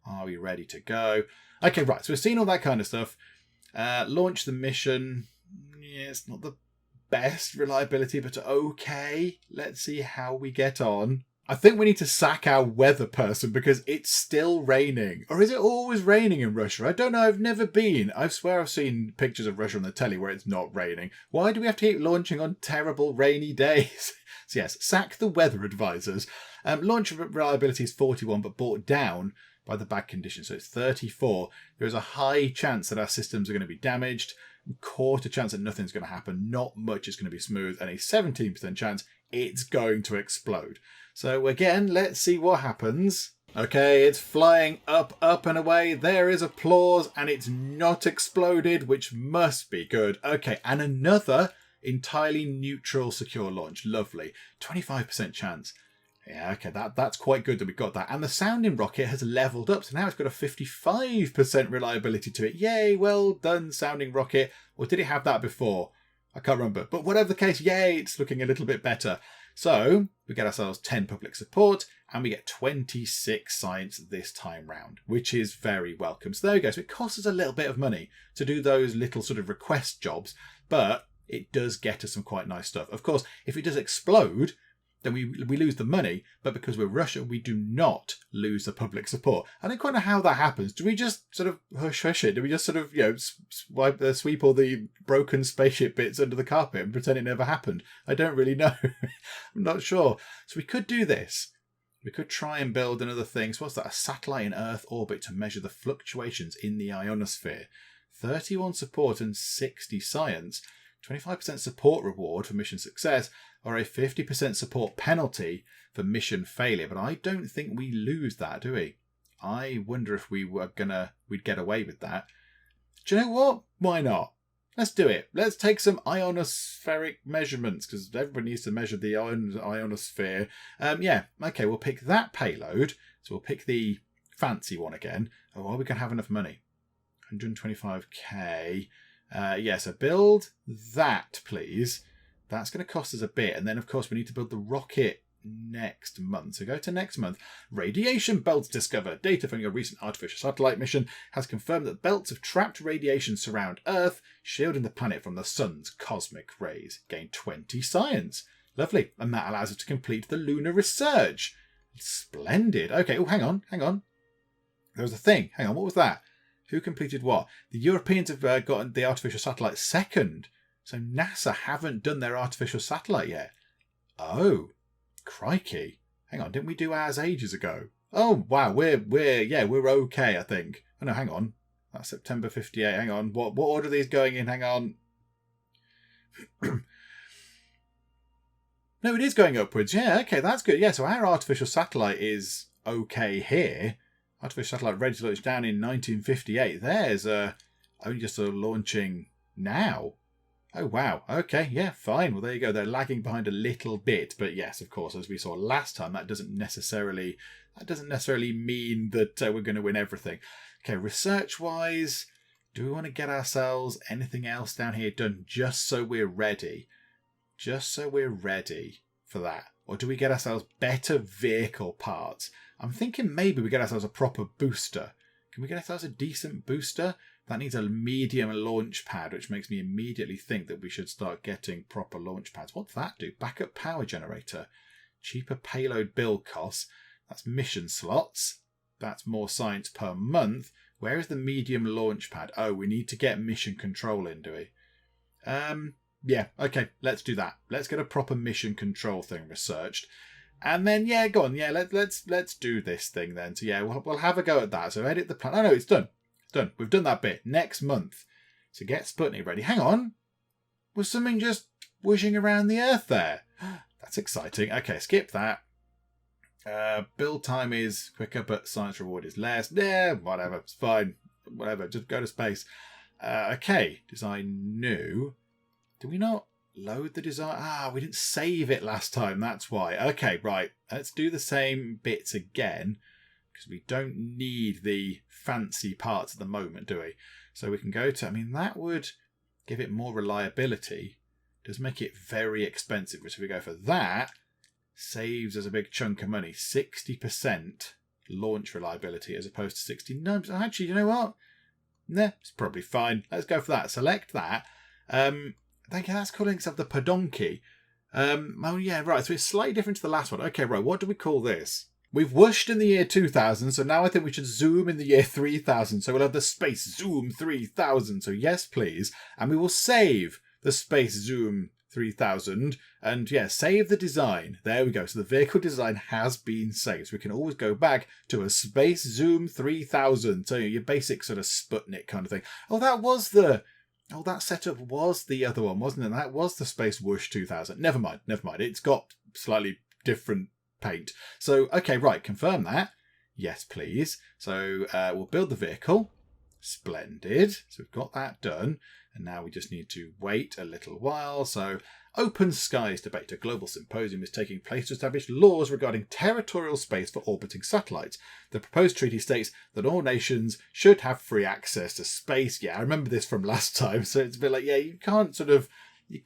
Are we ready to go? Okay, right. So we've seen all that kind of stuff. Launch the mission. Yeah, it's not the best reliability, but okay. Let's see how we get on. I think we need to sack our weather person because it's still raining. Or is it always raining in Russia? I don't know. I've never been. I swear I've seen pictures of Russia on the telly where it's not raining. Why do we have to keep launching on terrible rainy days? So yes, sack the weather advisors. Launch reliability is 41, but brought down by the bad conditions. So it's 34. There is a high chance that our systems are going to be damaged. Quarter chance that nothing's going to happen. Not much is going to be smooth. And a 17% chance it's going to explode. So again, let's see what happens. Okay, it's flying up and away. There is applause and it's not exploded, which must be good. Okay, and another entirely neutral secure launch. Lovely. 25% chance. Yeah, okay, that's quite good that we got that. And the sounding rocket has leveled up, so now it's got a 55% reliability to it. Yay, well done, sounding rocket. Or did it have that before? I can't remember. But whatever the case, yay, it's looking a little bit better. So we get ourselves 10 public support and we get 26 science this time round, which is very welcome. So there we go. So it costs us a little bit of money to do those little sort of request jobs, but it does get us some quite nice stuff. Of course, if it does explode, then we lose the money, but because we're Russia, we do not lose the public support. I don't quite know how that happens. Do we just sort of hush it? Do we just sort of, sweep all the broken spaceship bits under the carpet and pretend it never happened? I don't really know. I'm not sure. So we could do this. We could try and build another thing. So what's that? A satellite in Earth orbit to measure the fluctuations in the ionosphere. 31 support and 60 science. 25% support reward for mission success, or a 50% support penalty for mission failure. But I don't think we lose that, do we? I wonder if we'd get away with that. Do you know what? Why not? Let's do it. Let's take some ionospheric measurements, because everybody needs to measure the ionosphere. Yeah, okay, we'll pick that payload. So we'll pick the fancy one again. Oh, are we going to have enough money? 125k. So build that, please. That's going to cost us a bit. And then, of course, we need to build the rocket next month. So go to next month. Radiation belts discovered. Data from your recent artificial satellite mission has confirmed that belts of trapped radiation surround Earth, shielding the planet from the sun's cosmic rays. Gain 20 science. Lovely. And that allows us to complete the lunar research. Splendid. Okay. Oh, hang on. There was a thing. Hang on. What was that? Who completed what? The Europeans have gotten the artificial satellite second. So NASA haven't done their artificial satellite yet. Oh, crikey. Hang on, didn't we do ours ages ago? Oh, wow, we're okay, I think. Oh, no, hang on. That's September 58. Hang on. What order are these going in? Hang on. No, it is going upwards. Yeah, okay, that's good. Yeah, so our artificial satellite is okay here. Artificial satellite ready to launch down in 1958. There's only just sort of launching now. Oh, wow. Okay, yeah, fine. Well, there you go. They're lagging behind a little bit. But yes, of course, as we saw last time, that doesn't necessarily mean that we're going to win everything. Okay, research-wise, do we want to get ourselves anything else down here done just so we're ready? Just so we're ready for that. Or do we get ourselves better vehicle parts? I'm thinking maybe we get ourselves a proper booster. Can we get ourselves a decent booster? That needs a medium launch pad, which makes me immediately think that we should start getting proper launch pads. What's that do? Backup power generator. Cheaper payload build costs. That's mission slots. That's more science per month. Where is the medium launch pad? Oh, we need to get mission control in, do we? Yeah, okay, let's do that. Let's get a proper mission control thing researched. And then, yeah, go on. Yeah, let's do this thing then. So, yeah, we'll have a go at that. So, edit the plan. Oh, no, it's done. It's done. We've done that bit. Next month. So, get Sputnik ready. Hang on. Was something just whooshing around the Earth there? That's exciting. Okay, skip that. Build time is quicker, but science reward is less. Yeah, whatever. It's fine. Whatever. Just go to space. Okay. Design new. Do we not load the design? We didn't save it last time. That's why. Okay, right. Let's do the same bits again because we don't need the fancy parts at the moment, do we? So we can go to, that would give it more reliability. Does make it very expensive. So we go for that. Saves us a big chunk of money. 60% launch reliability as opposed to 69%. Actually, you know what? Nah, it's probably fine. Let's go for that. Select that. Thank you. That's calling itself the Podonki. Oh, yeah, right. So it's slightly different to the last one. Okay, right. What do we call this? We've whooshed in the year 2000, so now I think we should zoom in the year 3000. So we'll have the Space Zoom 3000. So yes, please. And we will save the Space Zoom 3000. And yeah, save the design. There we go. So the vehicle design has been saved. So we can always go back to a Space Zoom 3000. So your basic sort of Sputnik kind of thing. Oh, that setup was the other one, wasn't it? That was the Space Whoosh 2000. Never mind. It's got slightly different paint. So, okay, right, confirm that. Yes, please. So, we'll build the vehicle. Splendid. So we've got that done. And now we just need to wait a little while. So, Open Skies Debate, a global symposium is taking place to establish laws regarding territorial space for orbiting satellites. The proposed treaty states that all nations should have free access to space. Yeah, I remember this from last time. So it's a bit like, yeah,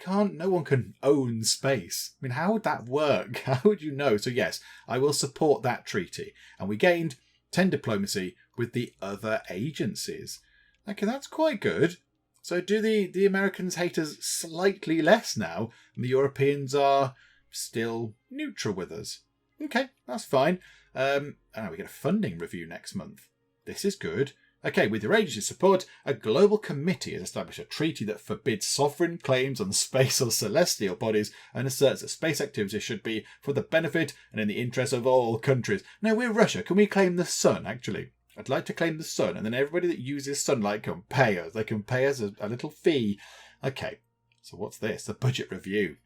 no one can own space. How would that work? How would you know? So yes, I will support that treaty. And we gained 10 diplomacy with the other agencies. Okay, that's quite good. So do the Americans hate us slightly less now, and the Europeans are still neutral with us? Okay, that's fine. And we get a funding review next month. This is good. Okay, with your agency's support, a global committee has established a treaty that forbids sovereign claims on space or celestial bodies and asserts that space activities should be for the benefit and in the interest of all countries. Now, we're Russia. Can we claim the sun, actually? I'd like to claim the sun, and then everybody that uses sunlight can pay us. They can pay us a little fee. Okay, so what's this? The budget review.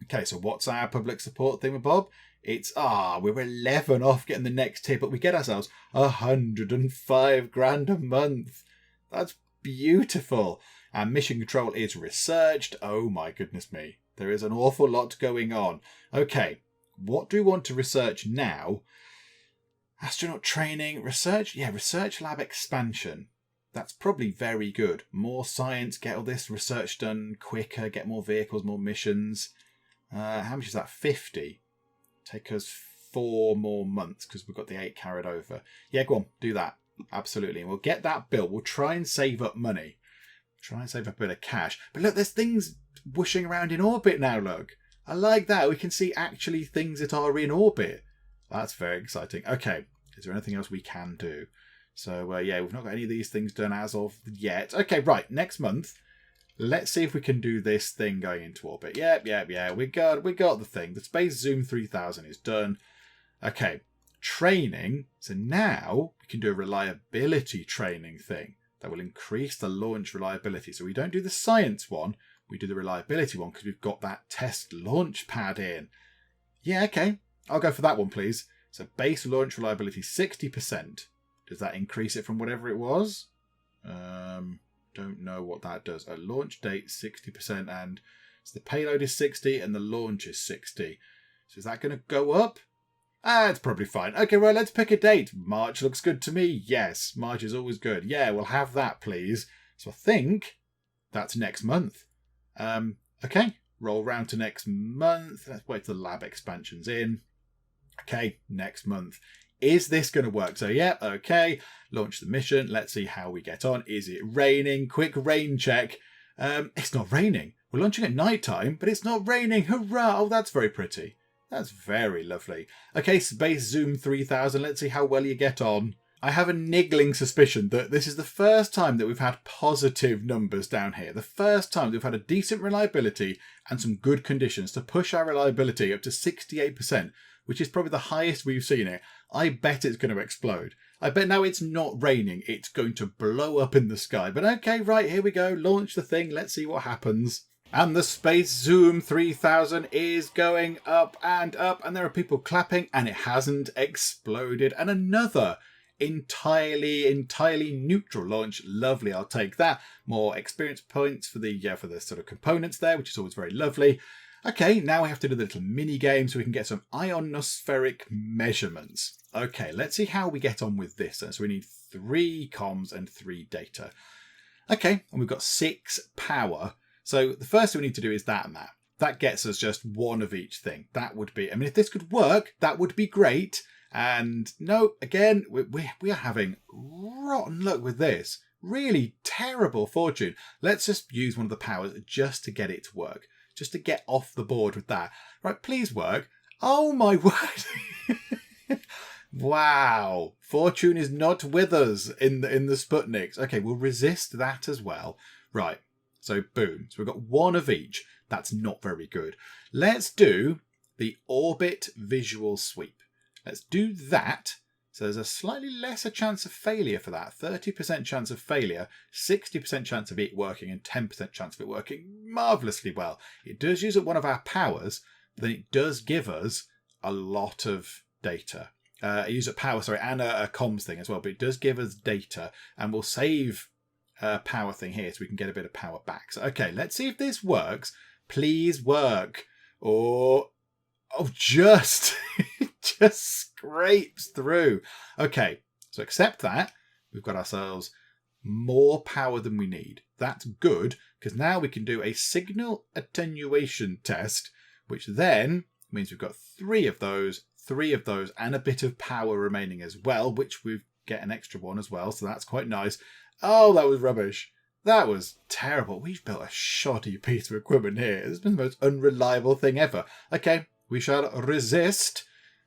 Okay, so what's our public support thing with Bob? It's, we're 11 off getting the next tier, but we get ourselves 105 grand a month. That's beautiful. And mission control is researched. Oh my goodness me. There is an awful lot going on. Okay, what do we want to research now? Astronaut training, research. Yeah, research lab expansion. That's probably very good. More science, get all this research done quicker, get more vehicles, more missions. How much is that? 50. Take us 4 more months because we've got the 8 carried over. Yeah, go on, do that. Absolutely. And we'll get that built. We'll try and save up money. Try and save up a bit of cash. But look, there's things whooshing around in orbit now, look. I like that. We can see actually things that are in orbit. That's very exciting. Okay. Is there anything else we can do? So, yeah, we've not got any of these things done as of yet. Okay, right. Next month, let's see if we can do this thing going into orbit. Yeah. We got the thing. The Space Zoom 3000 is done. Okay, training. So now we can do a reliability training thing that will increase the launch reliability. So we don't do the science one. We do the reliability one because we've got that test launch pad in. Yeah, okay. I'll go for that one, please. So base launch reliability 60%. Does that increase it from whatever it was? Don't know what that does. A launch date 60% and so the payload is 60 and the launch is 60. So is that going to go up? It's probably fine. Okay, right, let's pick a date. March looks good to me. Yes, March is always good. Yeah, we'll have that, please. So I think that's next month. Okay, roll round to next month. Let's wait till the lab expansion's in. Okay, next month. is this going to work? So yeah, okay, launch the mission. Let's see how we get on. Is it raining? Quick rain check. It's not raining. We're launching at night time, but it's not raining. Hurrah! Oh, that's very pretty. That's very lovely. Okay, Space Zoom 3000. Let's see how well you get on. I have a niggling suspicion that this is the first time that we've had positive numbers down here. The first time that we've had a decent reliability and some good conditions to push our reliability up to 68%, which is probably the highest we've seen it. I bet it's going to explode. I bet now it's not raining. It's going to blow up in the sky. But okay, right, here we go. Launch the thing. Let's see what happens. And the Space Zoom 3000 is going up, and there are people clapping, and it hasn't exploded. And another entirely neutral launch. Lovely, I'll take that. More experience points for the sort of components there, which is always very lovely. Okay, now we have to do the little mini game so we can get some ionospheric measurements. Okay, let's see how we get on with this. So we need 3 comms and 3 data. Okay, and we've got 6 power. So the first thing we need to do is that and that. That gets us just 1 of each thing. That would be, I mean, if this could work, that would be great. And no, again, we are having rotten luck with this. Really terrible fortune. Let's just use one of the powers just to get it to work. Just to get off the board with that. Right, please work. Oh my word. Wow. Fortune is not with us in the Sputniks. Okay, we'll resist that as well. Right, so boom. So we've got 1 of each. That's not very good. Let's do the orbit visual sweep. Let's do that. So there's a slightly lesser chance of failure for that. 30% chance of failure, 60% chance of it working, and 10% chance of it working marvellously well. It does use up one of our powers, but then it does give us a lot of data. It uses up power, sorry, and a comms thing as well, but it does give us data, and we'll save a power thing here so we can get a bit of power back. So, okay, let's see if this works. Please work. Oh, just... just scrapes through. Okay, so accept that. We've got ourselves more power than we need. That's good, because now we can do a signal attenuation test, which then means we've got 3 of those, and a bit of power remaining as well, which we get an extra 1 as well, so that's quite nice. Oh, that was rubbish. That was terrible. We've built a shoddy piece of equipment here. This has been the most unreliable thing ever. Okay, we shall resist,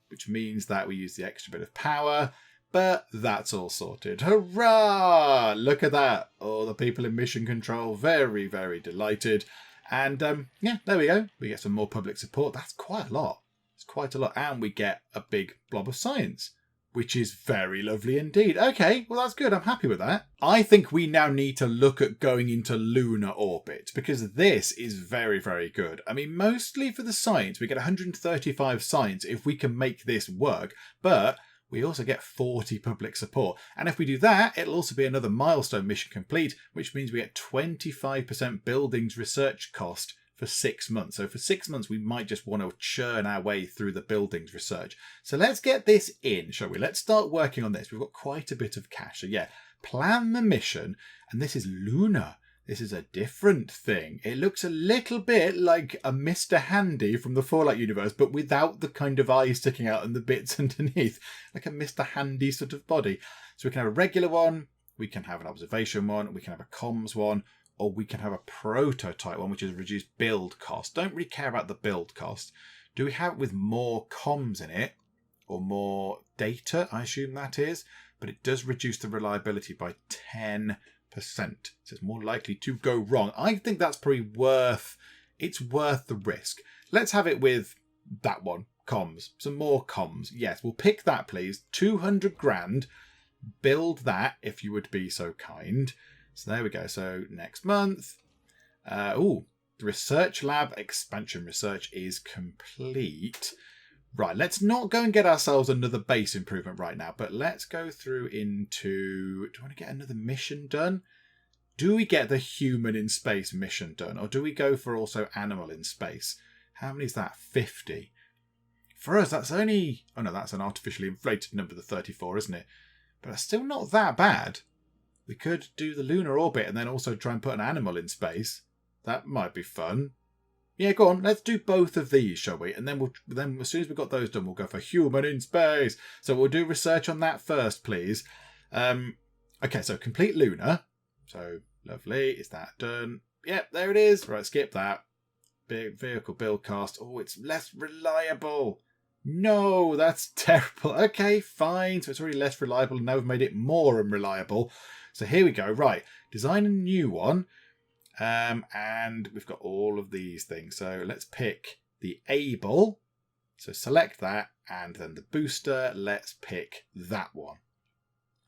which means that we use the extra bit of power, but that's all sorted. Hurrah! Look at that. All the people in mission control, very, very delighted. And yeah, there we go. We get some more public support. That's quite a lot. It's quite a lot. And we get a big blob of science, which is very lovely indeed. Okay, well, that's good. I'm happy with that. I think we now need to look at going into lunar orbit, because this is very, very good. I mean, mostly for the science, we get 135 science if we can make this work, but we also get 40 public support. And if we do that, it'll also be another milestone mission complete, which means we get 25% buildings research cost for 6 months. So for 6 months, we might just want to churn our way through the buildings research. So let's get this in, shall we? Let's start working on this. We've got quite a bit of cash. So yeah, plan the mission. And this is lunar. This is a different thing. It looks a little bit like a Mr. Handy from the Fallout universe, but without the kind of eyes sticking out and the bits underneath. Like a Mr. Handy sort of body. So we can have a regular one. We can have an observation one. We can have a comms one. Or we can have a prototype one, which is reduced build cost. Don't really care about the build cost. Do we have it with more comms in it? Or more data, I assume that is. But it does reduce the reliability by 10%. So it's more likely to go wrong. I think that's probably worth the risk. Let's have it with that one, comms. Some more comms. Yes, we'll pick that, please. 200 grand. Build that, if you would be so kind. So there we go. So next month. The research lab expansion research is complete. Right, let's not go and get ourselves another base improvement right now, but let's go through into... Do I want to get another mission done? Do we get the human in space mission done? Or do we go for also animal in space? How many is that? 50. For us, that's only... Oh no, that's an artificially inflated number, the 34, isn't it? But that's still not that bad. We could do the lunar orbit and then also try and put an animal in space. That might be fun. Yeah, go on. Let's do both of these, shall we? And then as soon as we've got those done, we'll go for human in space. So we'll do research on that first, please. Okay, so complete lunar. So lovely. Is that done? Yep, there it is. Right, skip that. Big vehicle build cost. Oh, it's less reliable. No, that's terrible. Okay, fine. So it's already less reliable, and now we've made it more unreliable. So here we go. Right, design a new one. And we've got all of these things. So let's pick the able. So select that, and then the booster. Let's pick that one.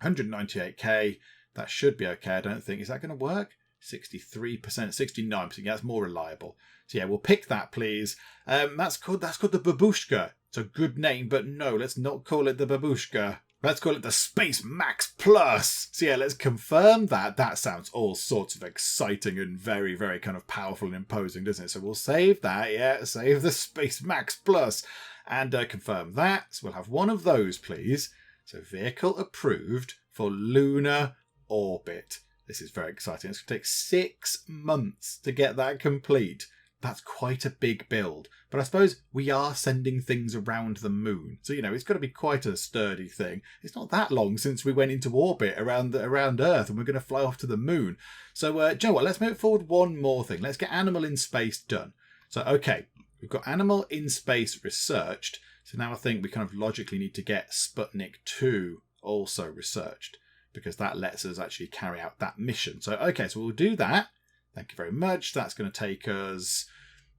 198k. That should be okay. I don't think. Is that going to work? 63%, 69%. Yeah, that's more reliable. So yeah, we'll pick that, please. That's called the babushka. It's a good name, but no, let's not call it the babushka. Let's call it the Space Max Plus. So yeah, let's confirm that. That sounds all sorts of exciting and very, very kind of powerful and imposing, doesn't it? So we'll save that. Yeah, save the Space Max Plus and confirm that. So we'll have one of those, please. So vehicle approved for lunar orbit. This is very exciting. It's going to take 6 months to get that complete. That's quite a big build. But I suppose we are sending things around the moon. So, it's got to be quite a sturdy thing. It's not that long since we went into orbit around Earth and we're going to fly off to the moon. So, do you know what? Let's move forward one more thing. Let's get animal in space done. So, okay, we've got animal in space researched. So now I think we kind of logically need to get Sputnik 2 also researched, because that lets us actually carry out that mission. So, okay, so we'll do that. Thank you very much. That's going to take us,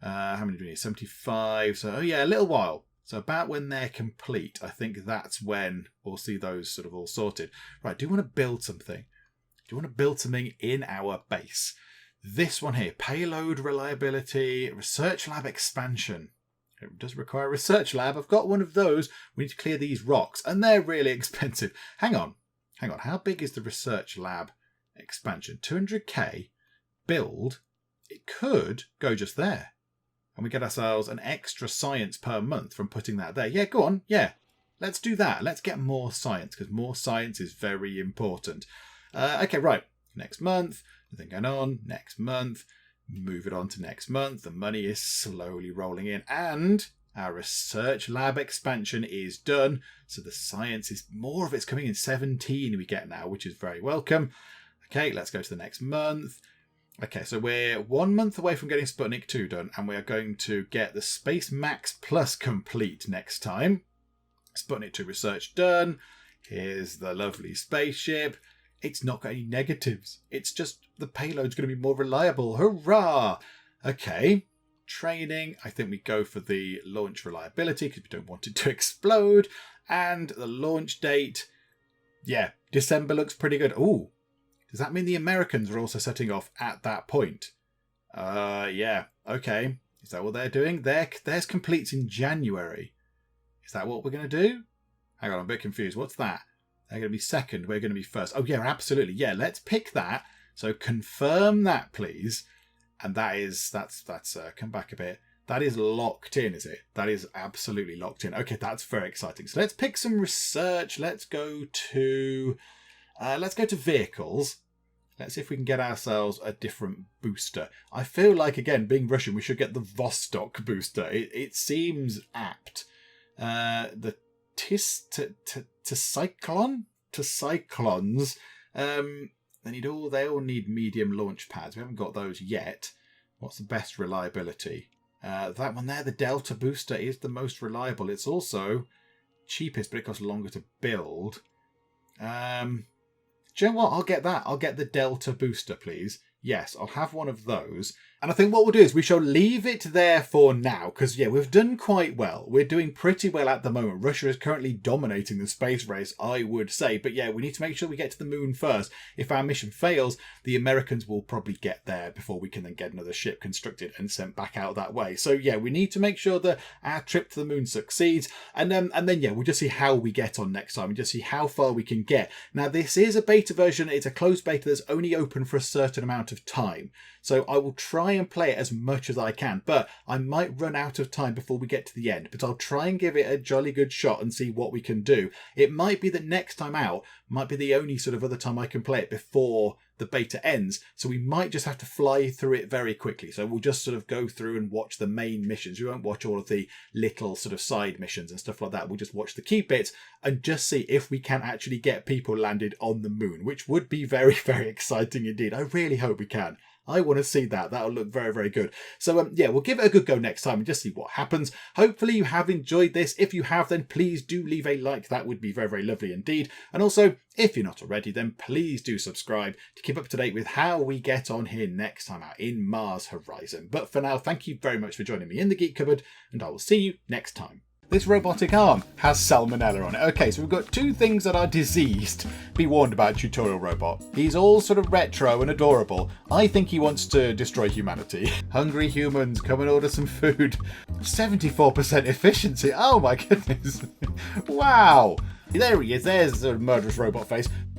how many do we need? 75. So, oh yeah, a little while. So about when they're complete, I think that's when we'll see those sort of all sorted. Right, do you want to build something? Do you want to build something in our base? This one here, payload reliability, research lab expansion. It does require a research lab. I've got one of those. We need to clear these rocks, and they're really expensive. Hang on. How big is the research lab expansion? 200k. Build, it could go just there, and we get ourselves an extra science per month from putting that there. Yeah, go on. Yeah, let's do that. Let's get more science, because more science is very important. Okay, right. Next month, nothing going on. Next month, move it on to next month. The money is slowly rolling in, and our research lab expansion is done. So the science is more of it's coming in. 17 we get now, which is very welcome. Okay, let's go to the next month. Okay, so we're 1 month away from getting Sputnik 2 done, and we are going to get the Space Max Plus complete next time. Sputnik 2 research done. Here's the lovely spaceship. It's not got any negatives. It's just the payload's going to be more reliable. Hurrah! Okay, training. I think we go for the launch reliability because we don't want it to explode. And the launch date, yeah, December looks pretty good. Ooh. Does that mean the Americans are also setting off at that point? Yeah. Okay. Is that what they're doing? Theirs completes in January. Is that what we're going to do? Hang on, I'm a bit confused. What's that? They're going to be second. We're going to be first. Oh, yeah, absolutely. Yeah, let's pick that. So confirm that, please. And that's come back a bit. That is locked in, is it? That is absolutely locked in. Okay, that's very exciting. So let's pick some research. Let's go to vehicles. Let's see if we can get ourselves a different booster. I feel like, again, being Russian, we should get the Vostok booster. It seems apt. The Cyclones. They all need medium launch pads. We haven't got those yet. What's the best reliability? That one there, the Delta booster, is the most reliable. It's also cheapest, but it costs longer to build. Do you know what? I'll get that. I'll get the Delta booster, please. Yes, I'll have one of those. And I think what we'll do is we shall leave it there for now, because, yeah, we've done quite well. We're doing pretty well at the moment. Russia is currently dominating the space race, I would say. But, yeah, we need to make sure we get to the moon first. If our mission fails, the Americans will probably get there before we can then get another ship constructed and sent back out that way. So, yeah, we need to make sure that our trip to the moon succeeds. And then, yeah, we'll just see how we get on next time and just see how far we can get. Now, this is a beta version. It's a closed beta that's only open for a certain amount of time. So I will try and play it as much as I can, but I might run out of time before we get to the end. But I'll try and give it a jolly good shot and see what we can do. It might be that next time out might be the only sort of other time I can play it before the beta ends, so we might just have to fly through it very quickly. So we'll just sort of go through and watch the main missions. We won't watch all of the little sort of side missions and stuff like that. We'll just watch the key bits and just see if we can actually get people landed on the moon, which would be very, very exciting indeed. I really hope we can. I want to see that. That'll look very, very good. So, yeah, we'll give it a good go next time and just see what happens. Hopefully you have enjoyed this. If you have, then please do leave a like. That would be very, very lovely indeed. And also, if you're not already, then please do subscribe to keep up to date with how we get on here next time out in Mars Horizon. But for now, thank you very much for joining me in the Geek Cupboard, and I will see you next time. This robotic arm has salmonella on it. Okay, so we've got two things that are diseased. Be warned about tutorial robot. He's all sort of retro and adorable. I think he wants to destroy humanity. Hungry humans, come and order some food. 74% efficiency. Oh my goodness. Wow. There he is. There's a murderous robot face.